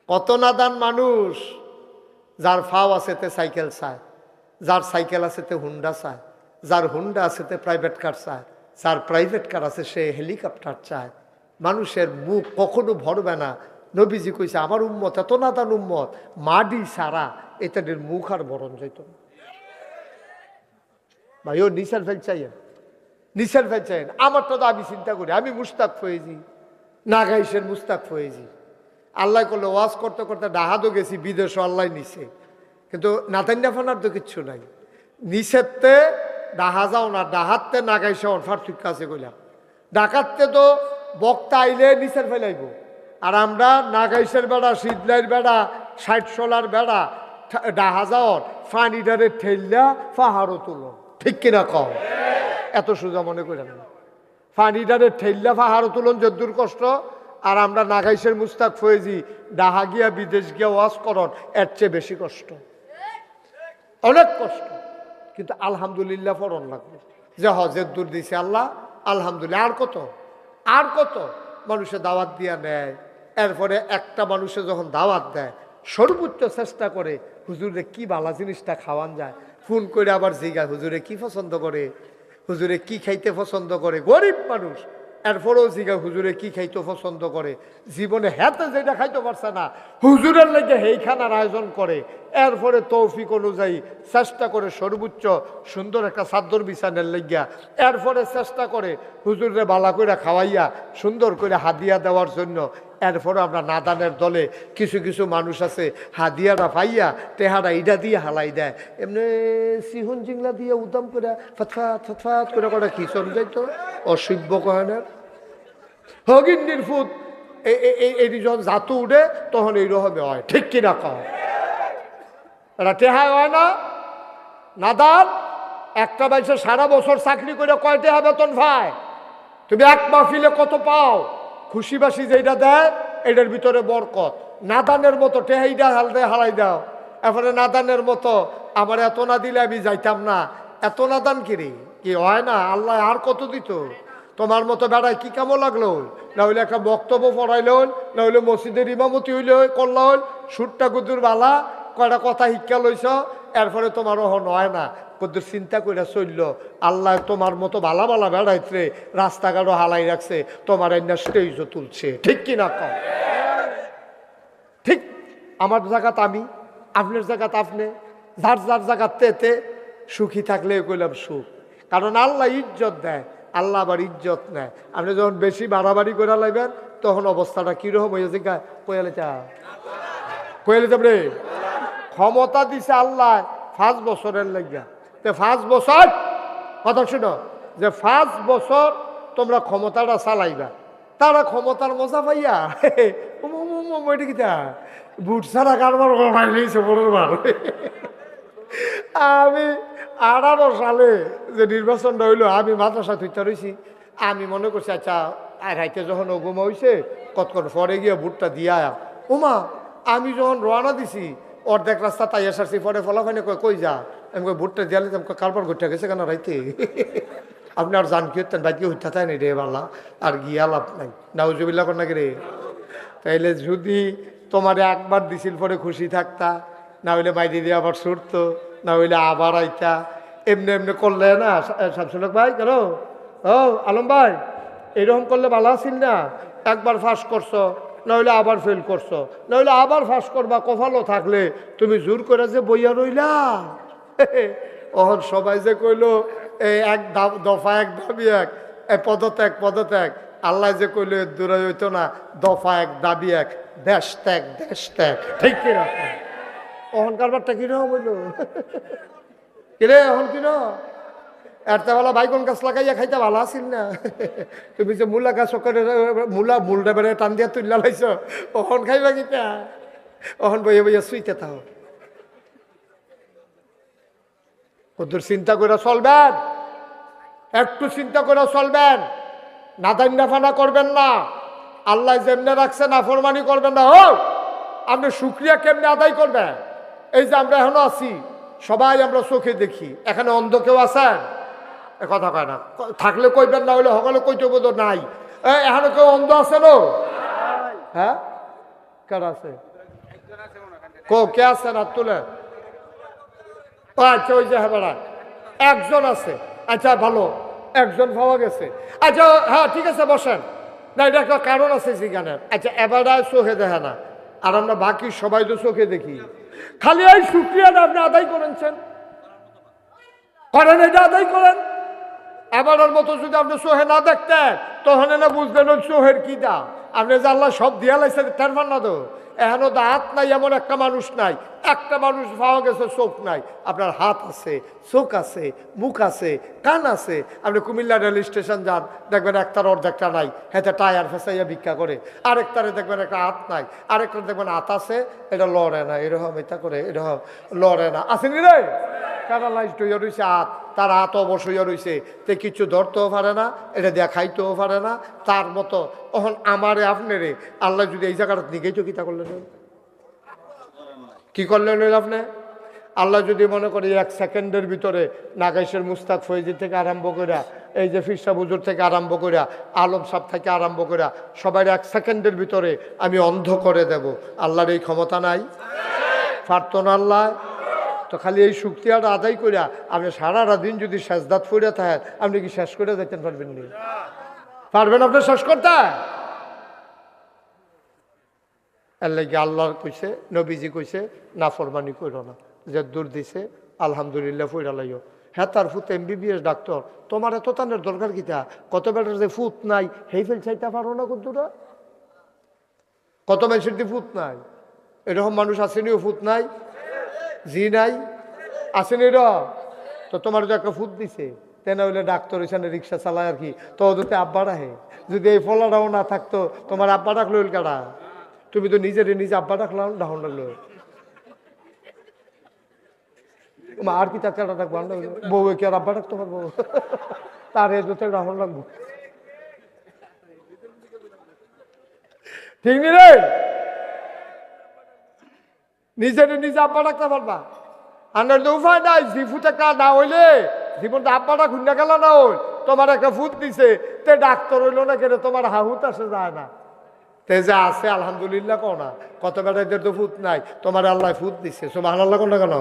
কত নাদান মানুষ। যার ফাও আছে তে সাইকেল চায়, যার সাইকেল আছে তে হুন্ডা চায়, যার হুন্ডা আছে তে প্রাইভেট কার চায়, যার প্রাইভেট কার আছে সে হেলিকপ্টার চায়। মানুষের মুখ কখনো ভরবে না। নবীজি কইছে আমার উম্মত এত নাদান উম্মত, মাডি সারা এটাদের মুখ আর বরণ যাইত না। ভাই ও নিশার ফেল চাইয়েন, নিশার ফেল চাইয়েন। আমার তো আমি চিন্তা করি আমি মুস্তাক ফয়েজি, নাগাইশের মুস্তাক ফয়েজি। আল্লাহ করলে ওয়াজ করতে করতে ডাহাদও গেছি, বিদেশও আল্লাহ নিছে, কিন্তু নাতান্যা ফানার তো কিচ্ছু নাই। নিষেধতে ডাহা যাও না, ডাহাতে নাগাইছে পার্থক্য আছে কইলাম। ডাকাততে তো বক্তা আইলে নিচের ফেলাইব, আর আমরা নাগাইশের বেড়া, শীতলাইয়ের বেড়া, 60 বেড়া ডাহা যাওয়ার ফানিডারে ঠেললা পাহাড়ও তুলো, ঠিক কিনা কও? এত সোজা মনে করেন না। ফানিডারে ঠেললা পাহাড়ও তুলন যদ্দুর কষ্ট, আর আমরা নাগাইশের মুস্তাক ফয়েজি ডাহা গিয়া বিদেশ গিয়া ওয়াজ করন এর চেয়ে বেশি কষ্ট, অনেক কষ্ট। কিন্তু আলহামদুলিল্লাহ পড়ন লাগবে যে হজের দূর দিছে আল্লাহ আলহামদুলিল্লাহ। আর কত আর কত মানুষে দাওয়াত দিয়া নেয়, এরপরে একটা মানুষে যখন দাওয়াত দেয় সর্বোচ্চ চেষ্টা করে হুজুরে কি বালা জিনিসটা খাওয়ান যায়, ফোন করে আবার জিগায় হুজুরে কি পছন্দ করে, হুজুরে কি খাইতে পছন্দ করে। গরিব মানুষ, এরপরেও জিগায় হুজুরে কি খাইতে পছন্দ করে। জীবনে হেতে যেটা খাইতে পারছে না হুজুরের লেগে হেই খানার আয়োজন করে, এরপরে তৌফিক অনুযায়ী চেষ্টা করে সর্বোচ্চ সুন্দর একটা চাদর বিছানের লাগিয়া, এরপরে চেষ্টা করে হুজুরে বালা করে খাওয়াইয়া সুন্দর করে হাদিয়া দেওয়ার জন্য। এরপরে আমরা নাদানের দলে কিছু কিছু মানুষ আছে হাদিয়াটা পাইয়া টেহারা ইডা দিয়ে হালাই দেয়, এমনি সিহুন জিংলা দিয়ে উদাম করে ফতফাত ফতফাত করে করে কি চলে যাইতো অসভ্য কহেনের হগিন্দির ফুট। এই যখন জাতু উঠে তখন এইরকমই হয়, ঠিক কিনা কয়? এটা টেহাই হয় না নাদান। একটা বাইসে সারা বছর চাকরি করে কয় টেহা বেতন পায়? তুমি এক মাহফিলে কত পাও? খুশিবাসী যেটা দেয় এটার ভিতরে বরকত। নাদানের মতো টেহাইটা হালাই দাও, এরপরে নাদানের মতো আমার এত না দিলে আমি যাইতাম না, এত নাদান কিরি কি হয় না? আল্লাহ আর কত দিত? তোমার মতো বেড়ায় কি কেমন লাগলো? না হইলে একটা বক্তব্য পড়াইল, না হইলে মসজিদের ইমামতি হইলে করল, সুরটা কুদুর বালা কয়টা কথা শিক্ষা লইছ, এরপরে তোমারও হয় না। কদ্দুর চিন্তা করে চলল, আল্লাহ তোমার মতো বালা বালা বেড়াইতে রাস্তাঘাটও হালাই রাখছে, তোমার এনে স্টেজও তুলছে, ঠিক কিনা কম? ঠিক আমার জায়গাত আমি, আপনার জায়গাত আপনি, যার যার জায়গাত তেতে সুখী থাকলে কইলাম সুখ। কারণ আল্লাহ ইজ্জত দেয়, আল্লাহ আবার ইজ্জত নেয়। আপনি যখন বেশি বাড়াবাড়ি করে লাগবেন তখন অবস্থাটা কিরকম হয়ে যায়? কয়ালে চা কয়ালে যাবে। ক্ষমতা দিছে আল্লাহ 5 বছরের লাগিয়া, 5 বছর কথা শুনো, যে 5 বছর তোমরা ক্ষমতাটা চালাইবা, তারা ক্ষমতার মজা পাইয়া বুট ছাড়া কারবার আমি 18 সালে যে নির্বাচনটা হইলো, আমি মাদ্রাসা থইতে রয়েছি। আমি মনে করছি আচ্ছা রাইতে যখন ওগুম হয়েছে কতক্ষণ পরে গিয়ে ভোটটা দিয়া ওমা, আমি যখন রওনা দিছি অর্ধেক রাস্তা তাই এসারছি, পরে ফলাফানি কই যা, আমি ভোটটা দিয়ালে কারবার ঘুরতে গেছে কেন রাইতে? আপনি আর জান কি হতেন বাইকে হইতে তাই নি রে বালা, আর গিয়া লাভ নাই, নাউজুবিল্লাহ কর নাকি রে? তাইলে যদি তোমার একবার দিছিল পরে খুশি থাকতা, না হইলে বাইরে দিয়ে আবার ছুটতো, না হইলে আবার আইতা, এমনি এমনি করলে না শামসুলক ভাই কেন? ও আলম ভাই, এরকম করলে ভালো আছিল না? একবার ফাঁস করছো, নইলে আবার ফেল করছো, নইলে আবার ফাঁস করবা, কপালও থাকলে তুমি জোর করে যে বইয়া রইলা। ওহন সবাই যে কইলো এক দফা এক দাবি এক, পদত্যাগ পদত্যাগ, আল্লাহ যে কইলো দূরে হইতো না, দফা এক দাবি এক, দেশ ত্যাগ দেশ ত্যাগ, ঠিক কিনা? ওহন কারবারটা কিরকম হইল কিরে? এখন কিনো এরতে বেলা বাইগন গাছ লাগাইয়া খাইতে ভালো আছিল না? তুমি যে মূলা গাছ মূলটা বেড়ে টান দিয়া তুললা লাইছ, ওহন খাইবা কিটা? ওহন বইয়া বইয়া শুইতে থাও। ওদের চিন্তা করে চলবেন, একটু চিন্তা করে চলবেন, নাদান নাফানা করবেন না। আল্লাহ যেমনে রাখছে নাফরমানি করবেন না। ও আপনি শুকরিয়া কেমনে আদায় করবেন? এই যে আমরা এখনো আছি, সবাই আমরা চোখে দেখি, এখানে অন্ধ কেউ আছেন? কথা কয় না, থাকলে কইবেন, না হলে সকলে কইতে বোধ নাই। এখানে কেউ অন্ধ আছে না? হ্যাঁ কার আছে? কে আছে না তুলে? আচ্ছা ওই যে হ্যাঁ একজন আছে, আচ্ছা ভালো, একজন পাওয়া গেছে। আচ্ছা হ্যাঁ ঠিক আছে বসেন, না এটা একটা কারণ আছে সেখানের। আচ্ছা এবার চোখে দেখে না, আর আমরা বাকি সবাই তো চোখে দেখি। খালি এই শুক্রিয়াটা আপনি আদায় করেছেন, করেন, এটা আদায় করেন। এবারের মতো যদি আপনি চোখে না দেখতেন তখন না বুঝবেন ওই চোখের কি দাম। আপনি যে আল্লাহ সব দিয়া লাইছে তার মান না তো, এখনো তো হাত নাই এমন একটা মানুষ নাই, একটা মানুষ পাওয়া গেছে চোখ নাই। আপনার হাত আছে, চোখ আছে, মুখ আছে, কান আছে। আপনি কুমিল্লা রেল স্টেশন যান, দেখবেন একটার অর্ধেকটা নাই, হেঁটে টায়ার ফেসাইয়া ভিক্ষা করে। আরেকটারে দেখবেন একটা হাত নাই, আরেকটার দেখবেন হাত আছে, এটা লড়ে না, এরকম এটা করে, এরকম লড়ে না। আসেনি রে? প্যারালাইজড হইয়া রয়েছে হাত, তার হাত অবশ হইয়া রয়েছে, তে কিছু ধরতেও পারে না, এটা দিয়া খাইতেও পারে না। তার মতো তখন আমারে আপনারে আল্লাহ যদি এই জায়গাটা নিকেই তো কিতা করলেন? কি করলেন আপনি? আল্লাহ যদি মনে করি 1 সেকেন্ডের ভিতরে নাগাইশের মুস্তাক ফৈজি থেকে আরম্ভ করিয়া, এই যে ফিরসা বুজুর থেকে আরম্ভ করিয়া, আলম সাহ থেকে আরম্ভ করিয়া, সবাই 1 সেকেন্ডের ভিতরে আমি অন্ধ করে দেব, আল্লাহর এই ক্ষমতা নাই? পারত না আল্লাহ? তো খালি এই শুকরিয়াটা আদায় করিয়া আপনি সারাটা দিন যদি সেজদাত পড়িয়া থাকেন, আপনি কি শেষ করে যেতে পারবেন নি? পারবেন আপনি শেষ করতে? এর লাগে আল্লাহর কইছে, নবীজি কইছে নাফরমানি করো না। যে দূর দিছে আলহামদুলিল্লাহ ফইরা লাইও। হ্যাঁ তার ফুত MBBS ডাক্তার, তোমার এত তানের দরকার কিতা? কত বেটার যে ফুত নাই হেই ফেল চাইতে পারো না কতটা? কত মানুষের দি ফুত নাই? এরকম মানুষ আসেনিও ফুত নাই? জি নাই? আসেনি র? তো তোমার যে একটা ফুট দিছে তেনা হইলে ডাক্তার ওইখানে রিক্সা চালায় আর কি, তো ওদের আব্বা রাখে। যদি এই ফলাটাও না থাকতো তোমার আব্বা ডাকলো কারা? তুমি তো নিজেরে নিজে আব্বা ডাকলাম, ডাহন ডাকলো আর কি তার কাটা ডাকবো? বউ কি আর আব্বা ডাকতে পারবো? তার এতে ডাহন লাগবো, ঠিক নি রে? নিজেরে নিজে আব্বা ডাকতে পারবা? আর তো উপায় নাই, জিফুত একটা না হইলে জীবনটা আব্বাটা খুঁজে গেল না। ওই তোমার একটা ফুট দিছে, তে ডাক্তার হইলো না কেন? তোমার হাহুত আসে যায় না? তে যে আছে আলহামদুলিল্লাহ কো না। কত বেড়াইদের তো ফুট নাই, তোমার আল্লাহ ফুট দিছে, সুবহানাল্লাহ কোন না কেন?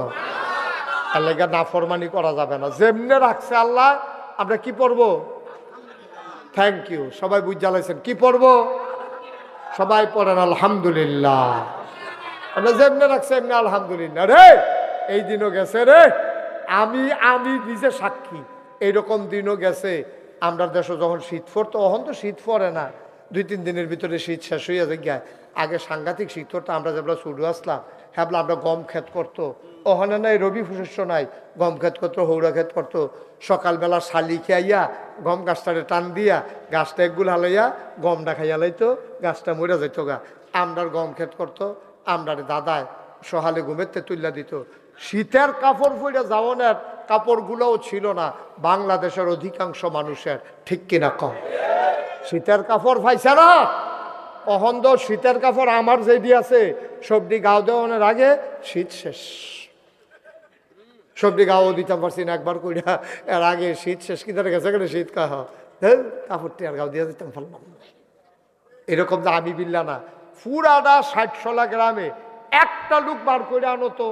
আল্লাহ নাফরমানি করা যাবে না। যেমনে রাখছে আল্লাহ, আমরা কি পড়বো? থ্যাংক ইউ, সবাই বুঝ জ্বালাইছেন। কি পড়বো? সবাই পড়েন আলহামদুলিল্লাহ। আমরা যেমনে রাখছে এমনি আলহামদুলিল্লাহ। রে এই দিনও গেছে রে, আমি আমি নিজে সাক্ষী, এইরকম দিনও গেছে। আমরা দেশে যখন শীত পড়তো, তখন তো শীত পড়ে না, 2-3 দিনের ভিতরে শীত শেষ হইয়া যায়। আগে সাংঘাতিক শীত পড়তো। আমরা যেগুলো শুরু আসলাম হ্যাবলা আমরা গম ক্ষেত করতো, ওখানে নাই রবি শস্য নাই, গম ক্ষেত করতো, হৌড়া ক্ষেত করতো। সকালবেলা শালি খাইয়া গম গাছটারে টান দিয়া গাছটা একগুল হালাইয়া গমটা খাইয়া লাইতো, গাছটা মরে যাইতো গা। আমরার গম ক্ষেত করতো, আমরার দাদায় সহালে ঘুমেতে তুল্লা দিত। শীতের কাপড় পরে যাওয়ানের কাপড়গুলোও ছিল না বাংলাদেশের অধিকাংশ মানুষের, ঠিক কিনা কম? শীতের কাপড় পাইছে না? অহন্দ শীতের কাপড় আমার যেদি আছে, সবজি গাও দেওয়ানোর আগে শীত শেষ। সবজি গাও দিতাম পারছি না একবার কইরা, এর আগে শীত শেষ। কি ধরে গেছে শীত কাহ কাপড়টি আর গাও দিয়ে দিতাম ফেললাম। এরকম তো আমি বিল্লা না, পুরাটা 60-60 গ্রামে একটা লোক বার করে আনতো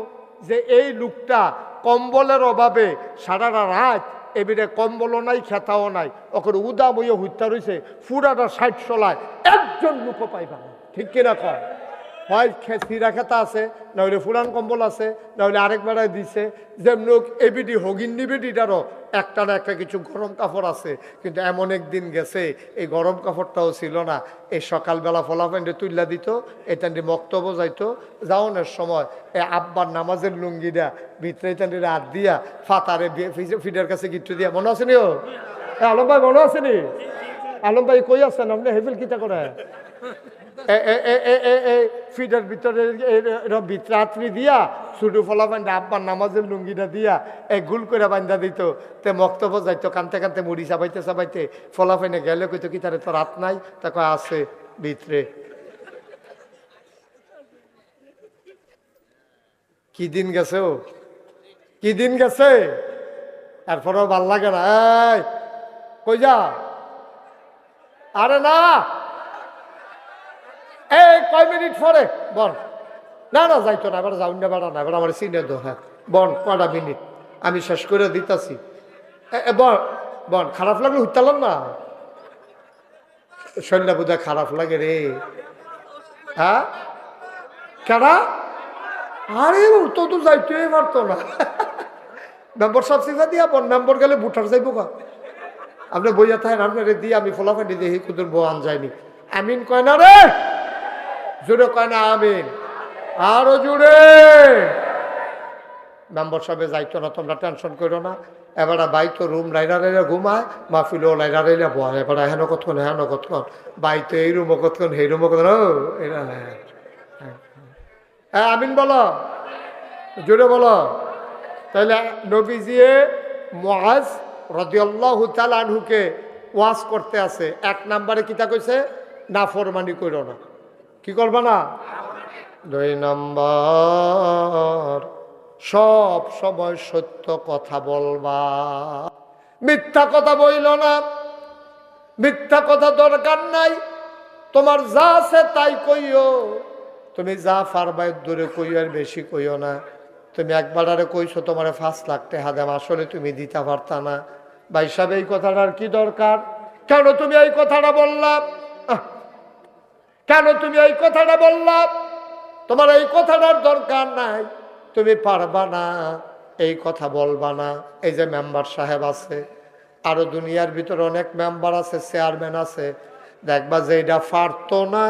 যে এই লোকটা কম্বলের অভাবে সারাটা রাত এবারে কম্বলও নাই, খেতাও নাই, ওকে উদা বইয়ে হত্যা রয়েছে। পুরাটা 60-60 একজন লোকও পাইবা না, ঠিক কিনা কয়? হয় চিরা খেতা আছে, নাহলে ফুরান কম্বল আছে, নাহলে আরেক বেড়ায় দিছে। যেমন এবিডি হগিন নিবিডিটারও একটা না একটা কিছু গরম কাপড় আছে। কিন্তু এমন একদিন গেছে এই গরম কাপড়টাও ছিল না। এই সকালবেলা ফলাফেন্ডে তুল্লা দিত, এটান্ডি বক্তব্য যাইতো, যাওয়ানোর সময় এই আব্বার নামাজের লুঙ্গিটা ভিতরে এটান্ডি হাত দিয়া ফাতারে ফিডের কাছে গিট্টু দিয়া। মনে আছে নি? ও আলম ভাই মনে আছে নি? আলম ভাই কই আছেন আপনি? হেফিল কিতা করে ফিডের ভিতরে রাত্রি দিয়া ছুটু ফলা বান্ধা আব্বার নামাজের লুঙ্গিটা দিয়া গুল করে বান্ধা দিত। তে বক্তব্য যাইতো, কানতে কানতে মুড়ি চাবাইতে চাবাইতে ফলাফাইনে গেলে কইতো কি তারে তো রাত নাই? তা কয় আছে ভিতরে। কি দিন গেছে, ও কি দিন গেছে। এরপরেও ভাল লাগে না। এই কই যা? আরে না, এই কয় মিনিট পরে বল। না না যাইতো না, এবার যাউন না, বেড়া না, এবার আমার চিনে দো। হ্যাঁ বন, কয়টা মিনিট আমি শেষ করে দিতাছি। বন বন, খারাপ লাগলো হইতালাম না, শরীরটা বোধহয় খারাপ লাগে রে। হ্যাঁ কেডা? আরে তো তো যাইতেই পারতো না। মেম্বর সব সিফা দিয়া বন, মেম্বর গেলে বুটার যাইব গা। আপনি বইয়া থাকেন, আপনার দিয়ে আমি ফলাফাটি দেখি কুদুর বোয়ান যায়নি। আমিন কয় না রে, জোরে কয় না আমিন, আরো জোরে। মেম্বার সবে যাইতো না, তোমরা টেনশন করো না। এবার বাই তো রুম লাইরা লাইরা ঘুমায়, মাহফিলও লাইরা লাইরা বয়। এবার হেন কতক্ষণ হেন কতক্ষণ, বাই তো এই রুমও কতক্ষণ সেই রুমও কতক্ষণ। এরা হ্যাঁ আমিন বলো, জোরে বলো। তাহলে নবীজিয়ে মুআজ রাদিয়াল্লাহু তাআলা আনহুকে ওয়াজ করতে আছে। 1 নম্বরে কিতা কইছে? নাফরমানি করো না। কি করবা না? 2 নম্বর, সব সময় সত্য কথা বলবা, মিথ্যা কথা বইল না। মিথ্যা কথা দরকার নাই, তোমার যা আছে তাই কইও। তুমি যা পারবা দূরে কইও, আর বেশি কইও না। তুমি একবার আরে কইছো তোমার 5 লাখ টাকা দাম, আসলে তুমি দিতে পারতা না। ভাই সাহেব এই কথাটার কি দরকার? কেন তুমি এই কথাটা বললাম? কেন তুমি এই কথাটা বললাম? তোমার এই কথাটার দরকার নাই, তুমি পারবা না, এই কথা বলবা না। এই যে মেম্বার সাহেব আছে, আরো দুনিয়ার ভিতরে অনেক মেম্বার আছে, চেয়ারম্যান আছে, দেখবা যে এইটা পারতো না,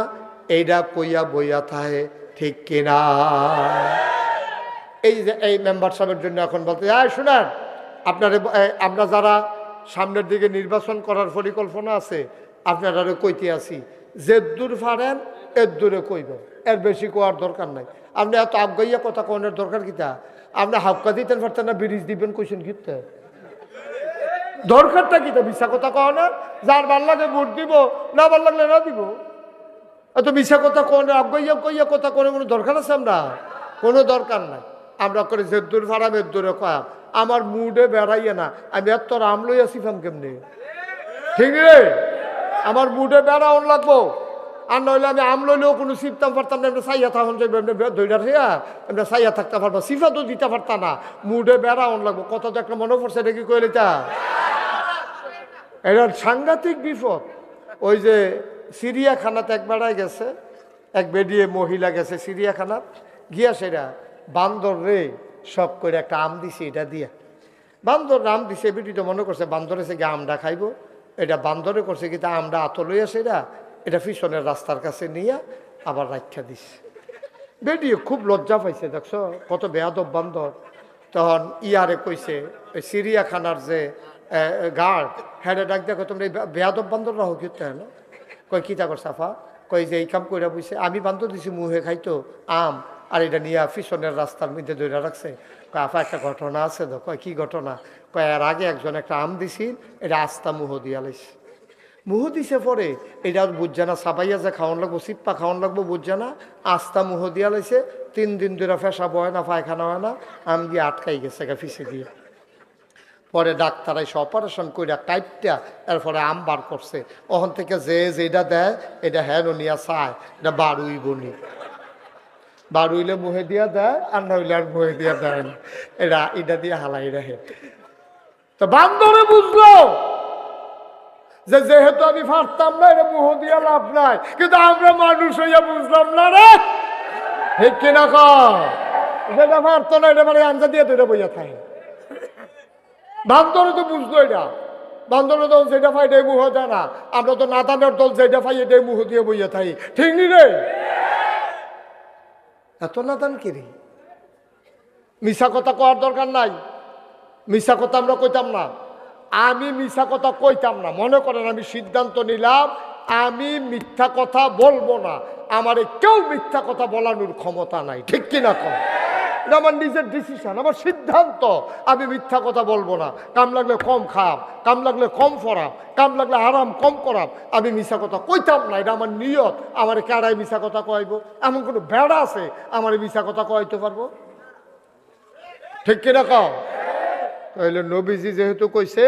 এইটা কইয়া বইয়া থাকে, ঠিক কিনা? এই যে এই মেম্বার সাহেবের জন্য এখন বলতে শুনেন, আপনারা আমরা যারা সামনের দিকে নির্বাচন করার পরিকল্পনা আছে, আপনারা কইতে আছি, যে দূর পারেন এর দূরে কইবেন, এর বেশি কোয়ার দরকার নাই। আপনি এত আবগাইয়া কথা কোনের দরকার কিতা? আপনি হাক্কা দিতেন পারতেন না, ব্রিজ দিবেন কইছেন কিতে? দরকারটা কিতা? মিশা কথা কও না, যার ভাল লাগে ভোট দিব, না ভাল লাগলে না দিব। এত মিশা কথা কোনে, আবগাইয়া কইয়া কথা কোনে কোনো দরকার আছে? আমরা কোনো দরকার নাই। আমরা করে যে দূর ভাড়াম এর দূরে কয়া, আমার মুডে বেড়াইয়ে না, আমি এত রাম লইয়া শিফাম কেমনি? ঠিক রে, আমার মুডে বেড়াউন লাগবো, আর নইলে আমি আম লইলেও কোনো সিফতাম পারতাম না। আমরা সাইয়া থাকুন যাইব, দইটা হইয়া আমরা সাইয়া থাকতে পারবো, সিফা তো দিতে পারতাম না। মুডে বেড়াউন লাগবো। কত তো একটা মনে পড়ছে, এটা কি কইলে তা? এটা সাংঘাতিক বিপদ। ওই যে চিড়িয়াখানাতে এক বেড়ায় গেছে, এক বেডিয়ে মহিলা গেছে চিড়িয়াখানাত গিয়া, সেটা বান্দর রে সব করে একটা আম দিছে, এটা দিয়া বান্দর আম দিছে। বেটি তো মনে করছে বান্দর এসে গিয়ে আমটা খাইব, এটা বান্দরে করছে কি তা আমরা আত লইয়া সেটা এটা পিছনের রাস্তার কাছে নিয়ে আবার রাখা দিছে। বেটি খুব লজ্জা পাইছে, দেখছো কত বেয়াদব বান্দর। তখন ইয়ারে কইছে, ওই চিড়িয়াখানার যে গার্ড, হ্যাঁ ডাক দেখো, তোমরা বেয়াদব বান্দর রাখো কি? না কয় কিতা কর সাফা, কই যে এই কাম কইরা বুঝছে, আমি বান্দর দিছি মুহে খাইতো আম, আর এটা নিয়ে পিছনের রাস্তার মধ্যে ধরে রাখছে। কয় আফা একটা ঘটনা আছে তো। কয় কি ঘটনা? কয় এর আগে একজন একটা আম দিছিল, এটা আস্তা মুহ দিয়া লাইছে। মুহ দিছে পরে এটা বুঝছে না, সাবাইয়া যে খাওয়ান লাগবো, সিপ্পা খাওয়ান লাগবো, বুঝছে না, আস্তা মুহ দিয়া লাইছে। 3 দিন ধরে পেশাব হয় না, পায়খানা হয় না, আম গিয়ে আটকাই গেছে ফিসে দিয়ে। পরে ডাক্তার এসে অপারেশন কইরা কাইটটা এরপরে আম বার করছে। ওখান থেকে যে যেটা দেয় এটা হ্যাঁ নিয়া চায়, এটা বারুই বনি, বারুইলে মুহে দিয়া দেয়, আর না হইলে আর মুহে দিয়া দেয় না, এটা দিয়ে হালাই রাখে। তো বান্দরে বুঝলো যে যেহেতু আমি পারতাম না, এটা মুহ দিয়া লাভ নাই, কিন্তু আমরা মানুষ হইয়া বুঝলাম না রে, ঠিক কিনা কর? যেটা পারতো না এটা মানে আঞ্জা দিয়ে তৈরি বইয়া থাকে। বান্দরে তো বুঝলো এটা, বান্দরের দল যেটা পাই এটাই মুহ দেয় না, আমরা তো নাদানের দল যেটা পাই এটাই মুহ দিয়ে বইয়া থাকি, ঠিক নি রে? এত নাদান কিরি, মিশা কথা কওয়ার দরকার নাই। মিশা কথা আমরা কইতাম না, আমি মিশা কথা কইতাম না। মনে করেন আমি সিদ্ধান্ত নিলাম আমি মিথ্যা কথা বলবো না, আমারে কেউ মিথ্যা কথা বলানোর ক্ষমতা নাই, ঠিক কিনা কম? এটা আমার নিজের ডিসিশন, আমার সিদ্ধান্ত, আমি মিথ্যা কথা বলবো না। কাম লাগলে কম খাব, কাম লাগলে কম ফরাব, কাম লাগলে আরাম কম করাব, আমি মিশা কথা কইতাম না। এটা আমার নিয়ত। আমার কেডাই মিশা কথা কইব? এমন কোনো বেড়া আছে আমার মিশা কথা কইতে পারবো? ঠিক কিনা কও? তাহলে নবীজি যেহেতু কইছে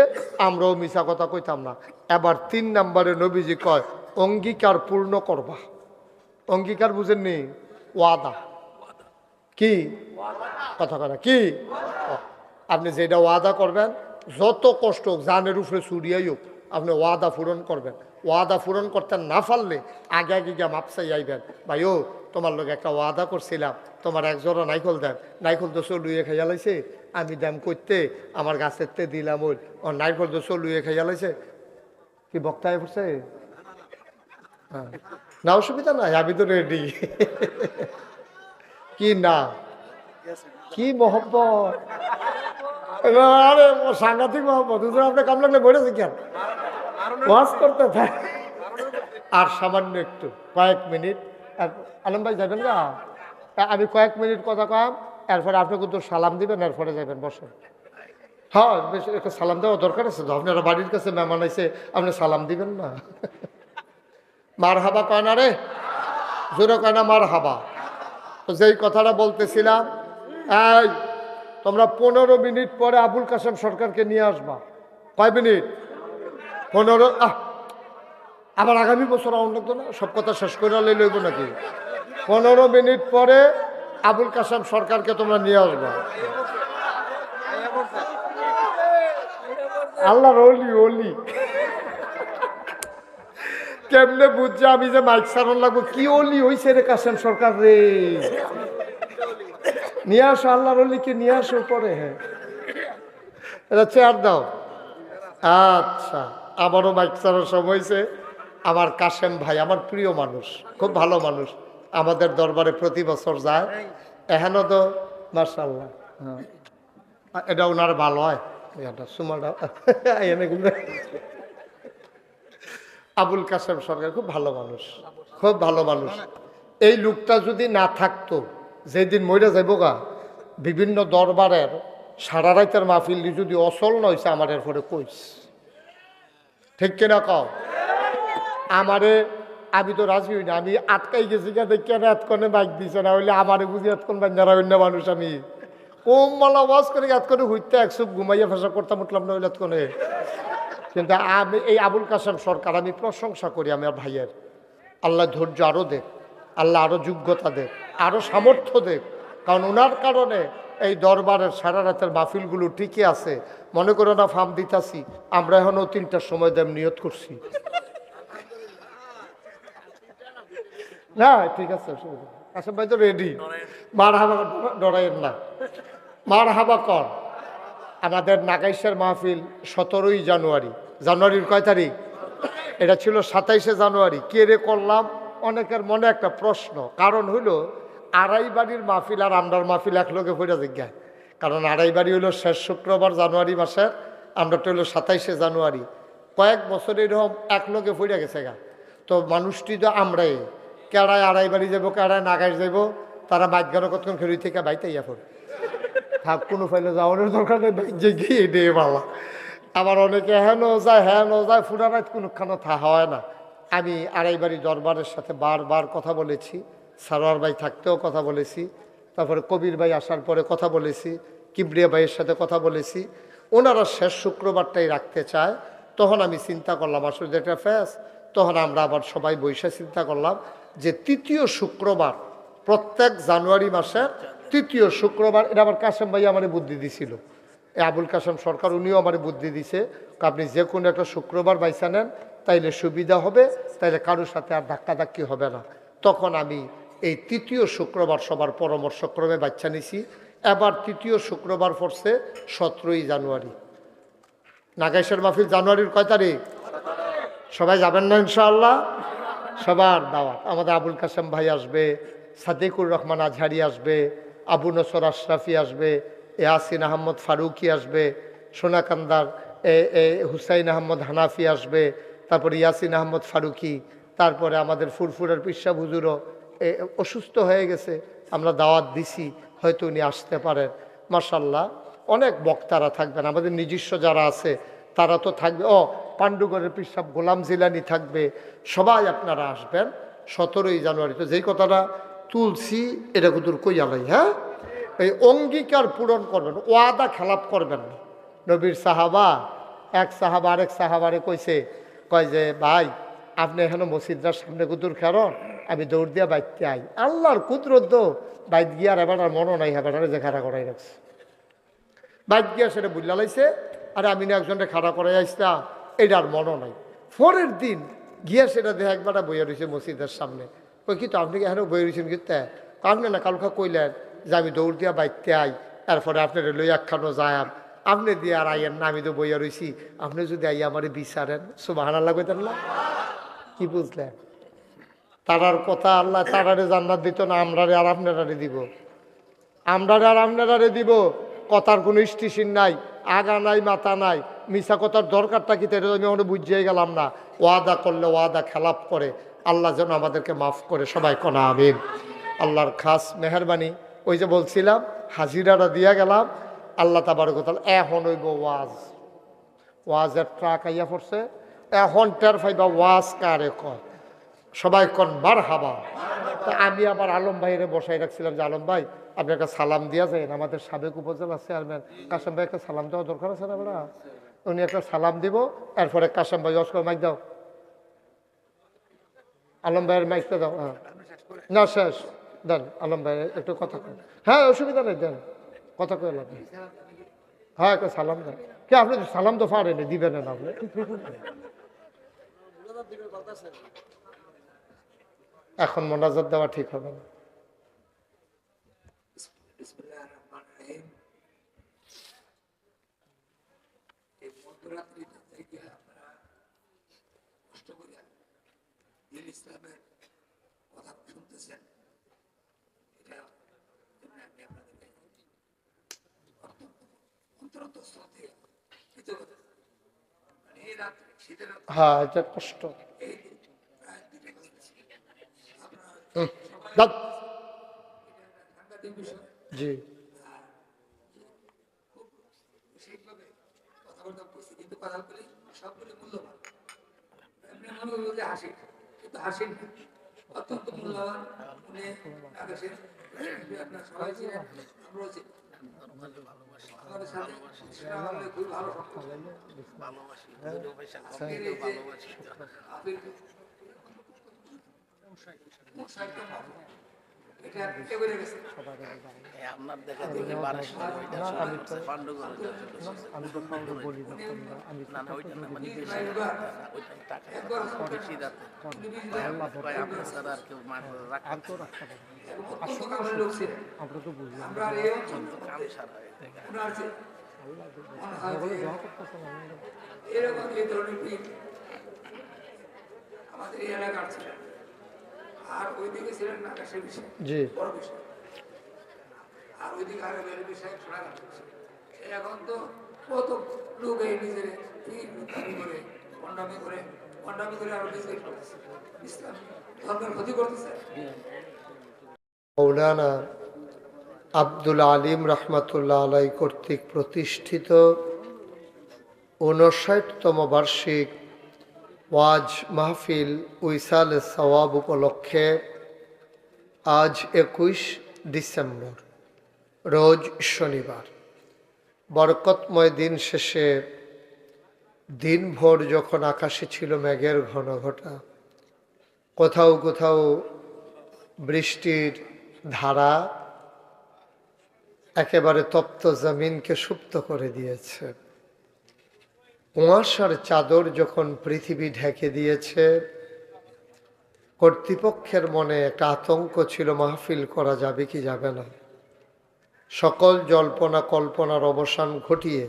আমরাও মিশা কথা কইতাম না। এবার 3 নম্বরে নবীজি কয় অঙ্গীকার পূর্ণ করবা। অঙ্গীকার বুঝেননি? ওয়াদা। কি কথা কথা কি? আপনি যেটা ওয়াদা করবেন, যত কষ্ট হোক, জানের উপরে চুরিয়াই হোক, আপনি ওয়াদা পূরণ করবেন। ওয়াদা পূরণ করতে না পারলে আগে আগে গিয়ে মাপসাই আইবেন, ভাই ও তোমার লোক একটা ওয়াদা করছিলাম, তোমার এক জোড়া নাইকল দেন, নাইকল তো চলুয়ে খাইয়া লাইছে, আমি দাম করতে আমার গাছের তে দিলাম, ওই ও নাইকল তো চলুয়ে খাইয়া লাইছে। কি বক্তায় পড়ছে? হ্যাঁ, না অসুবিধা নাই, আমি তো রেডি। কি না, কি মহব্বত, আরে সাংঘাতিক মহব্বত। আপনার কাম লাগলে বলেছে কেন ওয়াজ করতে থাক। আর সামান্য একটু কয়েক মিনিট, আলম ভাই যাবেন না, আমি কয়েক মিনিট কথা কম, এরপরে আপনি কিন্তু সালাম দিবেন, এরপরে যাবেন, বসেন। হ্যাঁ, বেশি একটা সালাম দেওয়া দরকার আছে তো, আপনারা বাড়ির কাছে মেহমান আইছে, আপনি সালাম দিবেন না? মার হাবা কয় না রে, জোরে কয় না মার হাবা? তো যেই কথাটা বলতেছিলাম, এই তোমরা 15 মিনিট পরে আবুল কাসেম সরকারকে নিয়ে আসবা। কয় মিনিট? 15। আবার আগামী বছর আউন লাগতো না, সব কথা শেষ করে লইব নাকি? 15 মিনিট পরে আবুল কাসেম সরকারকে তোমরা নিয়ে আসবা। আল্লাহর ওলি ওলি। কেমনে বুঝছে আমি যে মাইক সারান লাগবো? কি অলি হইছে রে কাসেম সরকার রে, নিয়ে আসো আল্লাহর অলিকে নিয়ে আসো পরে। হ্যাঁ এটা চেয়ার দাও। আচ্ছা, আমারও মাইক সারার সময় হয়েছে। আমার কাসেম ভাই আমার প্রিয় মানুষ, খুব ভালো মানুষ, আমাদের দরবারে প্রতি বছর যায়। এখানে তো মাশাআল্লাহ, হ্যাঁ এটা ওনার ভালো হয়। সুমাটা আবুল কাসেম সরকার খুব ভালো মানুষ, খুব ভালো মানুষ। এই লোকটা যদি না থাকতো, যেদিন মইরা যাইব গা, বিভিন্ন দরবারের সারা রাইতের মাহফিল যদি অচল নয়ছে আমার এরপরে কইস, ঠিক কিনা কও? আমারে আমি তো রাজি হই না, আমি আটকাই গেছি গা দেখি এতক্ষণে বাইক দিছে না হইলে আমারে বুঝি এতক্ষণ বান্যারা অন্য মানুষ। আমি ওম মালা ওয়াজ করে এতক্ষণে হইতে একসুপ ঘুমাইয়া ফেসা করতাম উঠলাম না হইলে এতক্ষণে। কিন্তু আমি এই আবুল কাসেম সরকার আমি প্রশংসা করি আমার ভাইয়ের। আল্লাহ ধৈর্য আরও দেখ, আল্লাহ আরও যোগ্যতা দেখ, আরও সামর্থ্য দেখ। কারণ ওনার কারণে এই দরবারের সারা রাতের মাহফিলগুলো ঠিকই আছে। মনে করো না ফার্ম দিতাছি, আমরা এখনও 3টার সময় দেব নিয়ত করছি। না ঠিক আছে, কাসেম ভাই তো রেডি। মার হাবা ডরাইয়ের না, মার হাবা কর। আমাদের নাগাইশের মাহফিল 17ই জানুয়ারি। জানুয়ারির কয় তারিখ? এটা ছিল 27শে জানুয়ারি। কে রে করলাম? অনেকের মনে একটা প্রশ্ন, কারণ হইল আড়াই বাড়ির মাহফিল আর আমরার মাহফিল এক লোকে পড়ে জিজ্ঞায়। কারণ আড়াই বাড়ি হইল শেষ শুক্রবার জানুয়ারি মাসের, আমরাটা হইল 27শে জানুয়ারি। কয়েক বছর এরকম এক লোকে পড়ে গেছে গা। তো মানুষটি তো আমরাই, কেড়ায় আড়াই বাড়ি যাবো, কেড়ায় নাগাইশ যাবো, তারা মাঝখানে কতক্ষণ খেলি থেকে বাইতে ইয়া পড়ে থাক, কোনো ফাইলে যাওয়ানোর দরকার নেই, যে গিয়ে দে বাবা। আবার অনেকে হেন যায় ফুরা রাত কোনোখানে হয় না। আমি আড়াই বাড়ি দরবারের সাথে বারবার কথা বলেছি, সারোয়ার ভাই থাকতেও কথা বলেছি, তারপরে কবির ভাই আসার পরে কথা বলেছি, কিবরিয়া ভাইয়ের সাথে কথা বলেছি। ওনারা শেষ শুক্রবারটাই রাখতে চায়। তখন আমি চিন্তা করলাম আসলে যেটা ফেস, তখন আমরা আবার সবাই বৈশা চিন্তা করলাম যে 3য় শুক্রবার, প্রত্যেক জানুয়ারি মাসের 3য় শুক্রবার, এটা আমার কাসেম ভাই আমার বুদ্ধি দিছিল। এই আবুল কাসেম সরকার উনিও আমার বুদ্ধি দিছে, আপনি যে কোনো একটা শুক্রবার বাইসা নেন তাইলে সুবিধা হবে, তাইলে কারোর সাথে আর ধাক্কাধাক্কি হবে না। তখন আমি এই 3য় শুক্রবার সবার পরামর্শক্রমে বাচ্চা নিছি। এবার 3য় শুক্রবার পড়ছে 17ই জানুয়ারি। নাগাইশের মাহফিল জানুয়ারির কয় তারিখ? সবাই যাবেন না ইনশাআল্লাহ? সবার দাওয়াত। আমাদের আবুল কাসেম ভাই আসবে, সাদিকুর রহমান আজহারি আসবে, আবু নসর আশরাফি আসবে, ইয়াসিন আহমদ ফারুকি আসবে, সোনাকান্দার হুসাইন আহমদ হানাফি আসবে, তারপরে ইয়াসিন আহমদ ফারুকি, তারপরে আমাদের ফুরফুরের পিসা হুজুরও অসুস্থ হয়ে গেছে, আমরা দাওয়াত দিছি, হয়তো উনি আসতে পারেন। মাশাল্লাহ অনেক বক্তারা থাকবেন, আমাদের নিজস্ব যারা আছে তারা তো থাকবে। পাণ্ডুগড়ের পিসাব গোলাম জিলানি থাকবে, সবাই আপনারা আসবেন 17ই জানুয়ারি। তো যেই কথাটা তুলছি এটা কুতুর কইয়ালাই, হ্যাঁ এই অঙ্গীকার পূরণ করবেন, ওয়াদা খেলাপ করবেন না। নবীর সাহাবা, এক সাহাবা আরেক সাহাবারে কইছে, কয় যে ভাই আপনি এখানে মসজিদটার সামনে কুতুর খেরন, আমি দৌড় দিয়া বাইতে আই। আল্লাহর কুদরত দো বাইত গিয়া আর এবার আর মনও নাই, হেবাটারে যে খাড়া করাই রাখছে। বাইত গিয়া সেটা বুঝলা লাইছে, আর আমি না একজনটা খাড়া করাই আসলাম, এটা আর মনও নাই। পরের দিন গিয়া সেটা দেখে একবারটা বইয়া রয়েছে মসজিদের সামনে। ওই কিন্তু আপনি কি এখানে বই রয়েছেন কিন্তু আপনি না কালকা কইলেন যে আমি দৌড় দিয়া বাইতে আই, তারপরে আপনার লই একখানো যায়াম, আপনি দিয়ে আর আইয়েন না, আমি তো বইয়া রয়েছি, আপনি যদি আইয়া আমার বিচারেন সুবহানাল্লাহ কইতেন না? কি বুঝলেন? তারার কথা আল্লাহ তারারে জান্নাত দিত না, আমরারে আর আপনারারে দিব, আমরারে আর আপনারারে দিব। কথার কোনো স্টেশন নাই, আগা নাই মাথা নাই, মিশা কথার দরকারটা কি তাই আমি ওখানে বুঝিয়ে গেলাম না। ওয়াদা করলে ওয়াদা খেলাপ করে, আল্লাহ যেন আমাদেরকে মাফ করে, সবাই কোনা আমিন। আল্লাহর খাস মেহরবানি। ওই যে বলছিলাম হাজিরাটা দিয়া গেলাম, আল্লাহ তাবারক ওয়া তাআলা এখন হইব ওয়াজের ট্রাক আইয়া পড়ছে, এখন টের পাইবা ওয়াজ কারে কয়, সবাই কন মারহাবা। তা আমি আবার আলম ভাইরে বসাই রাখছিলাম যে আলম ভাই আপনি একটা সালাম দিয়া যান, আমাদের সাবেক উপজেলা চেয়ারম্যান কাসেম ভাই একটা সালাম দেওয়া দরকার আছে না বেড়া, উনি একটা সালাম দিব। এরপরে কাসেম ভাই অস্কর মাইক দাও, আলম ভাইয়ের মাইকটা দাও। হ্যাঁ না শেষ দেন, আলম ভাই একটু কথা কন। হ্যাঁ অসুবিধা নেই, দেন কথা কয়ে লাগবে। হ্যাঁ একটা সালাম দেন। কে আপনি সালাম তো পারেনি, দিবেন না আপনি? এখন মোনাজাত দেওয়া ঠিক হবে না। ইসলামের কথা শুনতেছেন, এটা হ্যাঁ, এটা কষ্ট। জি, কথাবার্তা বলছি, কিন্তু কথা বলি সবগুলো মূল্যবান। মনে করবো যে হাসি, কিন্তু হাসি না, অত্যন্ত মূল্যবান। উনি আকাশের আপনার সবাই ছিলেন, আমরাও ছিলাম। আমাদের সাথে খুব ভালো আপনার দেখা দেখি বারিশ আমরা তো বুঝলাম এরকম এই ধরনের আমাদের এই এলাকার ছিলেন। আর ওইদিকে ছিলেন আকাশের বিষয়, জি, বড় বিষয়। আর ওইদিকে আরো বের বিষয় শোনা যাচ্ছে। এখন তো কত লোক এই নিজের দাবি করে পন্ডামি করে আরো বিজনেস করতেছে, ইসলাম ধর্মের ক্ষতি করতেছে। মৌলানা আব্দুল আলিম রহমতুল্লাহ আলাই কর্তৃক প্রতিষ্ঠিত 59তম বার্ষিক ওয়াজ মাহফিল উইসাল সওয়াব উপলক্ষে আজ 21 ডিসেম্বর রোজ শনিবার বরকতময় দিন শেষে দিনভর যখন আকাশে ছিল মেঘের ঘন ঘটা, কোথাও কোথাও বৃষ্টির ধারা একেবারে তপ্ত জমিনকে সুপ্ত করে দিয়েছে, কুয়াশার চাদর যখন পৃথিবী ঢেকে দিয়েছে, কর্তৃপক্ষের মনে একটা আতঙ্ক ছিল, মাহফিল করা যাবে কি যাবে না। সকল জল্পনা কল্পনার অবসান ঘটিয়ে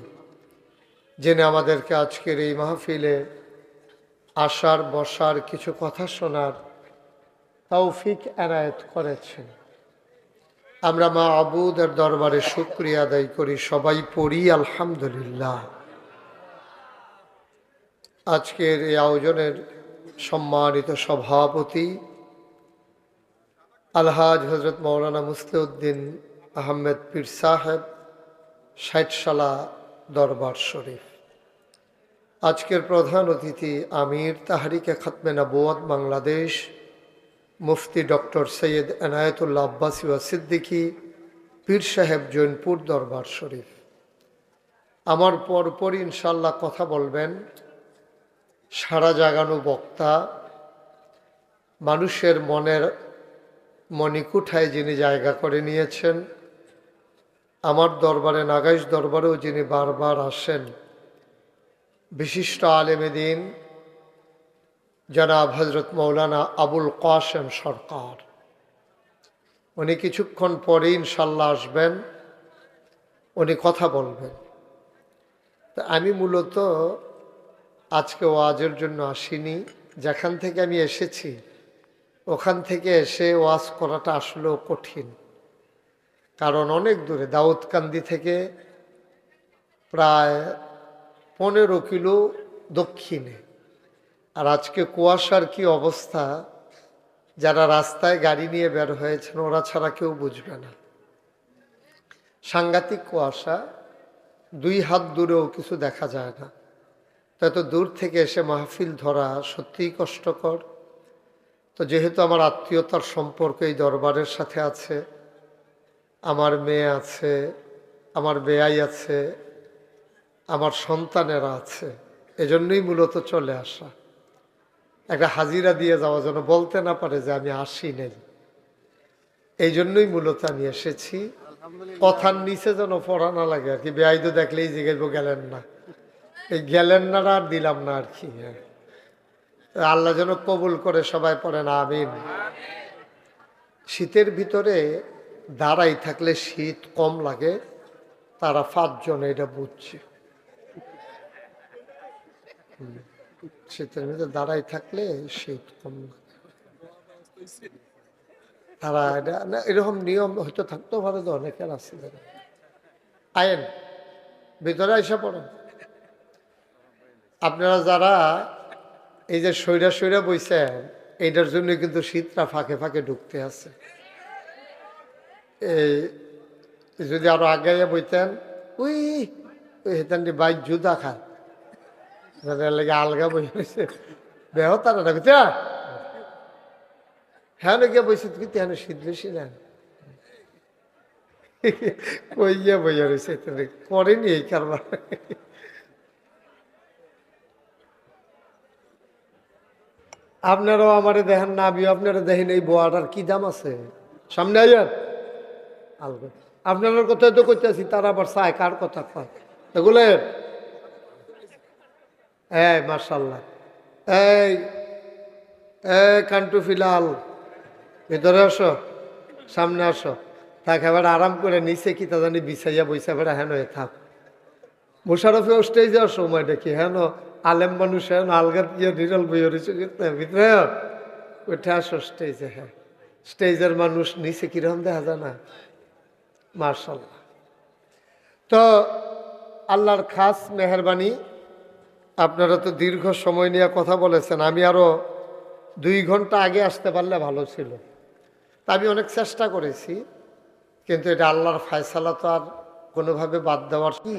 জেনে আমাদেরকে আজকের এই মাহফিলে আসার বসার কিছু কথা শোনার তৌফিক এনায়েত করেছেন। আমরা মা আবুদের দরবারে শুকরিয়া আদায় করি, সবাই পড়ি আলহামদুলিল্লাহ। আজকের এই আয়োজনের সম্মানিত সভাপতি আলহাজ হজরত মৌলানা মুসলিউদ্দিন আহমেদ পীর সাহেব, 60 সালা দরবার শরীফ। আজকের প্রধান অতিথি আমির তাহরিকে খতমে নবুয়ত বাংলাদেশ মুফতি ডক্টর সৈয়দ এনায়েতুল্লাহ আব্বাসী ওয়া সিদ্দিকী পীর সাহেব জৈনপুর দরবার শরীফ। আমার পরপরই ইনশাল্লাহ কথা বলবেন সারা জাগানো বক্তা, মানুষের মনের মণিকুঠায় যিনি জায়গা করে নিয়েছেন, আমার দরবারে নাগাইশ দরবারেও যিনি বারবার আসেন, বিশিষ্ট আলেমে দ্বীন জনাব হজরত মৌলানা আবুল কাসেম সরকার। উনি কিছুক্ষণ পরে ইনশাল্লাহ আসবেন, উনি কথা বলবেন। তা আমি মূলত আজকে ওয়াজের জন্য আসিনি, যেখান থেকে আমি এসেছি ওখান থেকে এসে ওয়াজ করাটা আসলেও কঠিন, কারণ অনেক দূরে, দাউদকান্দি থেকে প্রায় 15 কিলো দক্ষিণে। আর আজকে কুয়াশার কি অবস্থা, যারা রাস্তায় গাড়ি নিয়ে বের হয়েছেন ওরা ছাড়া কেউ বুঝবে না। সাংঘাতিক কুয়াশা, 2 হাত দূরেও কিছু দেখা যায় না। তত দূর থেকে এসে মাহফিল ধরা সত্যিই কষ্টকর। তো যেহেতু আমার আত্মীয়তার সম্পর্ক এই দরবারের সাথে আছে, আমার মেয়ে আছে, আমার বেয়াই আছে, আমার সন্তানেরা আছে, এজন্যই মূলত চলে আসা। একটা হাজিরা দিয়ে যাওয়া যেন বলতে না পারে যে আমি আসি নেই, এই জন্যই মূলত আমি এসেছি। কথার নিচে যেন পড়া না লাগে আর কি, বেয়াই তো দেখলেই জিজ্ঞেস গেলেন না, এই গেলেন না আর দিলাম না আর কি। হ্যাঁ, আল্লাহ যেন কবুল করে, সবাই পড়েন আমিন। শীতের ভিতরে দাঁড়াই থাকলে শীত কম লাগে, তারা 5 জন এটা বুঝছে। শীতের ভিতরে দাঁড়াই থাকলে শীত কম লাগে, তারা এটা না, এরকম নিয়ম হয়তো থাকতেও পারে, তো অনেকের আছে। আইন ভিতরে এসে পড়েন। আপনারা যারা এই যে সৈরা সৈরা বইছেন, এইটার জন্য কিন্তু শীতটা ফাঁকে ফাঁকে ঢুকতে আছে। এই যদি আরো আগে বইতেন, ওই ওই হেতান বাইক জুদা খায়, লাগে আলগা বই রয়েছে বেহ তারা না বুঝতে। হ্যাঁ নাকি বইছে কিন্তু হ্যাঁ শীত বেশি না, কইয়া বইয়া রয়েছে, করেনি এই কারবার। আপনারাও আমারে দেখেন না, আমিও আপনারা দেখেন। এই বোয়াটার কি দাম আছে? সামনে আইয়ার আলগা আপনার কথা তো করতেছি, তারা আবার চায় কার কথা কয় এগুলো। এই মার্শাল্লাহ, এই কান্টু ফিলাল ভিতরে আসো, সামনে আসো। থাক এবার আরাম করে নিচে কি তা জানি বিছাইয়া বইসা বেড়া হেন থাক। মুশারফে স্টেজে আসো, সময়টা কি হেন আলেম মানুষ হেন আলগা দিয়ে নিরল বই রয়েছে ভিতরে উঠে আসো স্টেজে। হ্যাঁ, স্টেজের মানুষ নিচে কিরকম দেখা যায় না? মার্শাল্লাহ। তো আল্লাহর খাস মেহরবানি, আপনারা তো দীর্ঘ সময় নিয়ে কথা বলেছেন। আমি আরো 2 ঘন্টা আগে আসতে পারলে ভালো ছিল। তা আমি অনেক চেষ্টা করেছি, কিন্তু এটা আল্লাহর ফায়সালা, তো আর কোনোভাবে বাদ দেওয়ার কি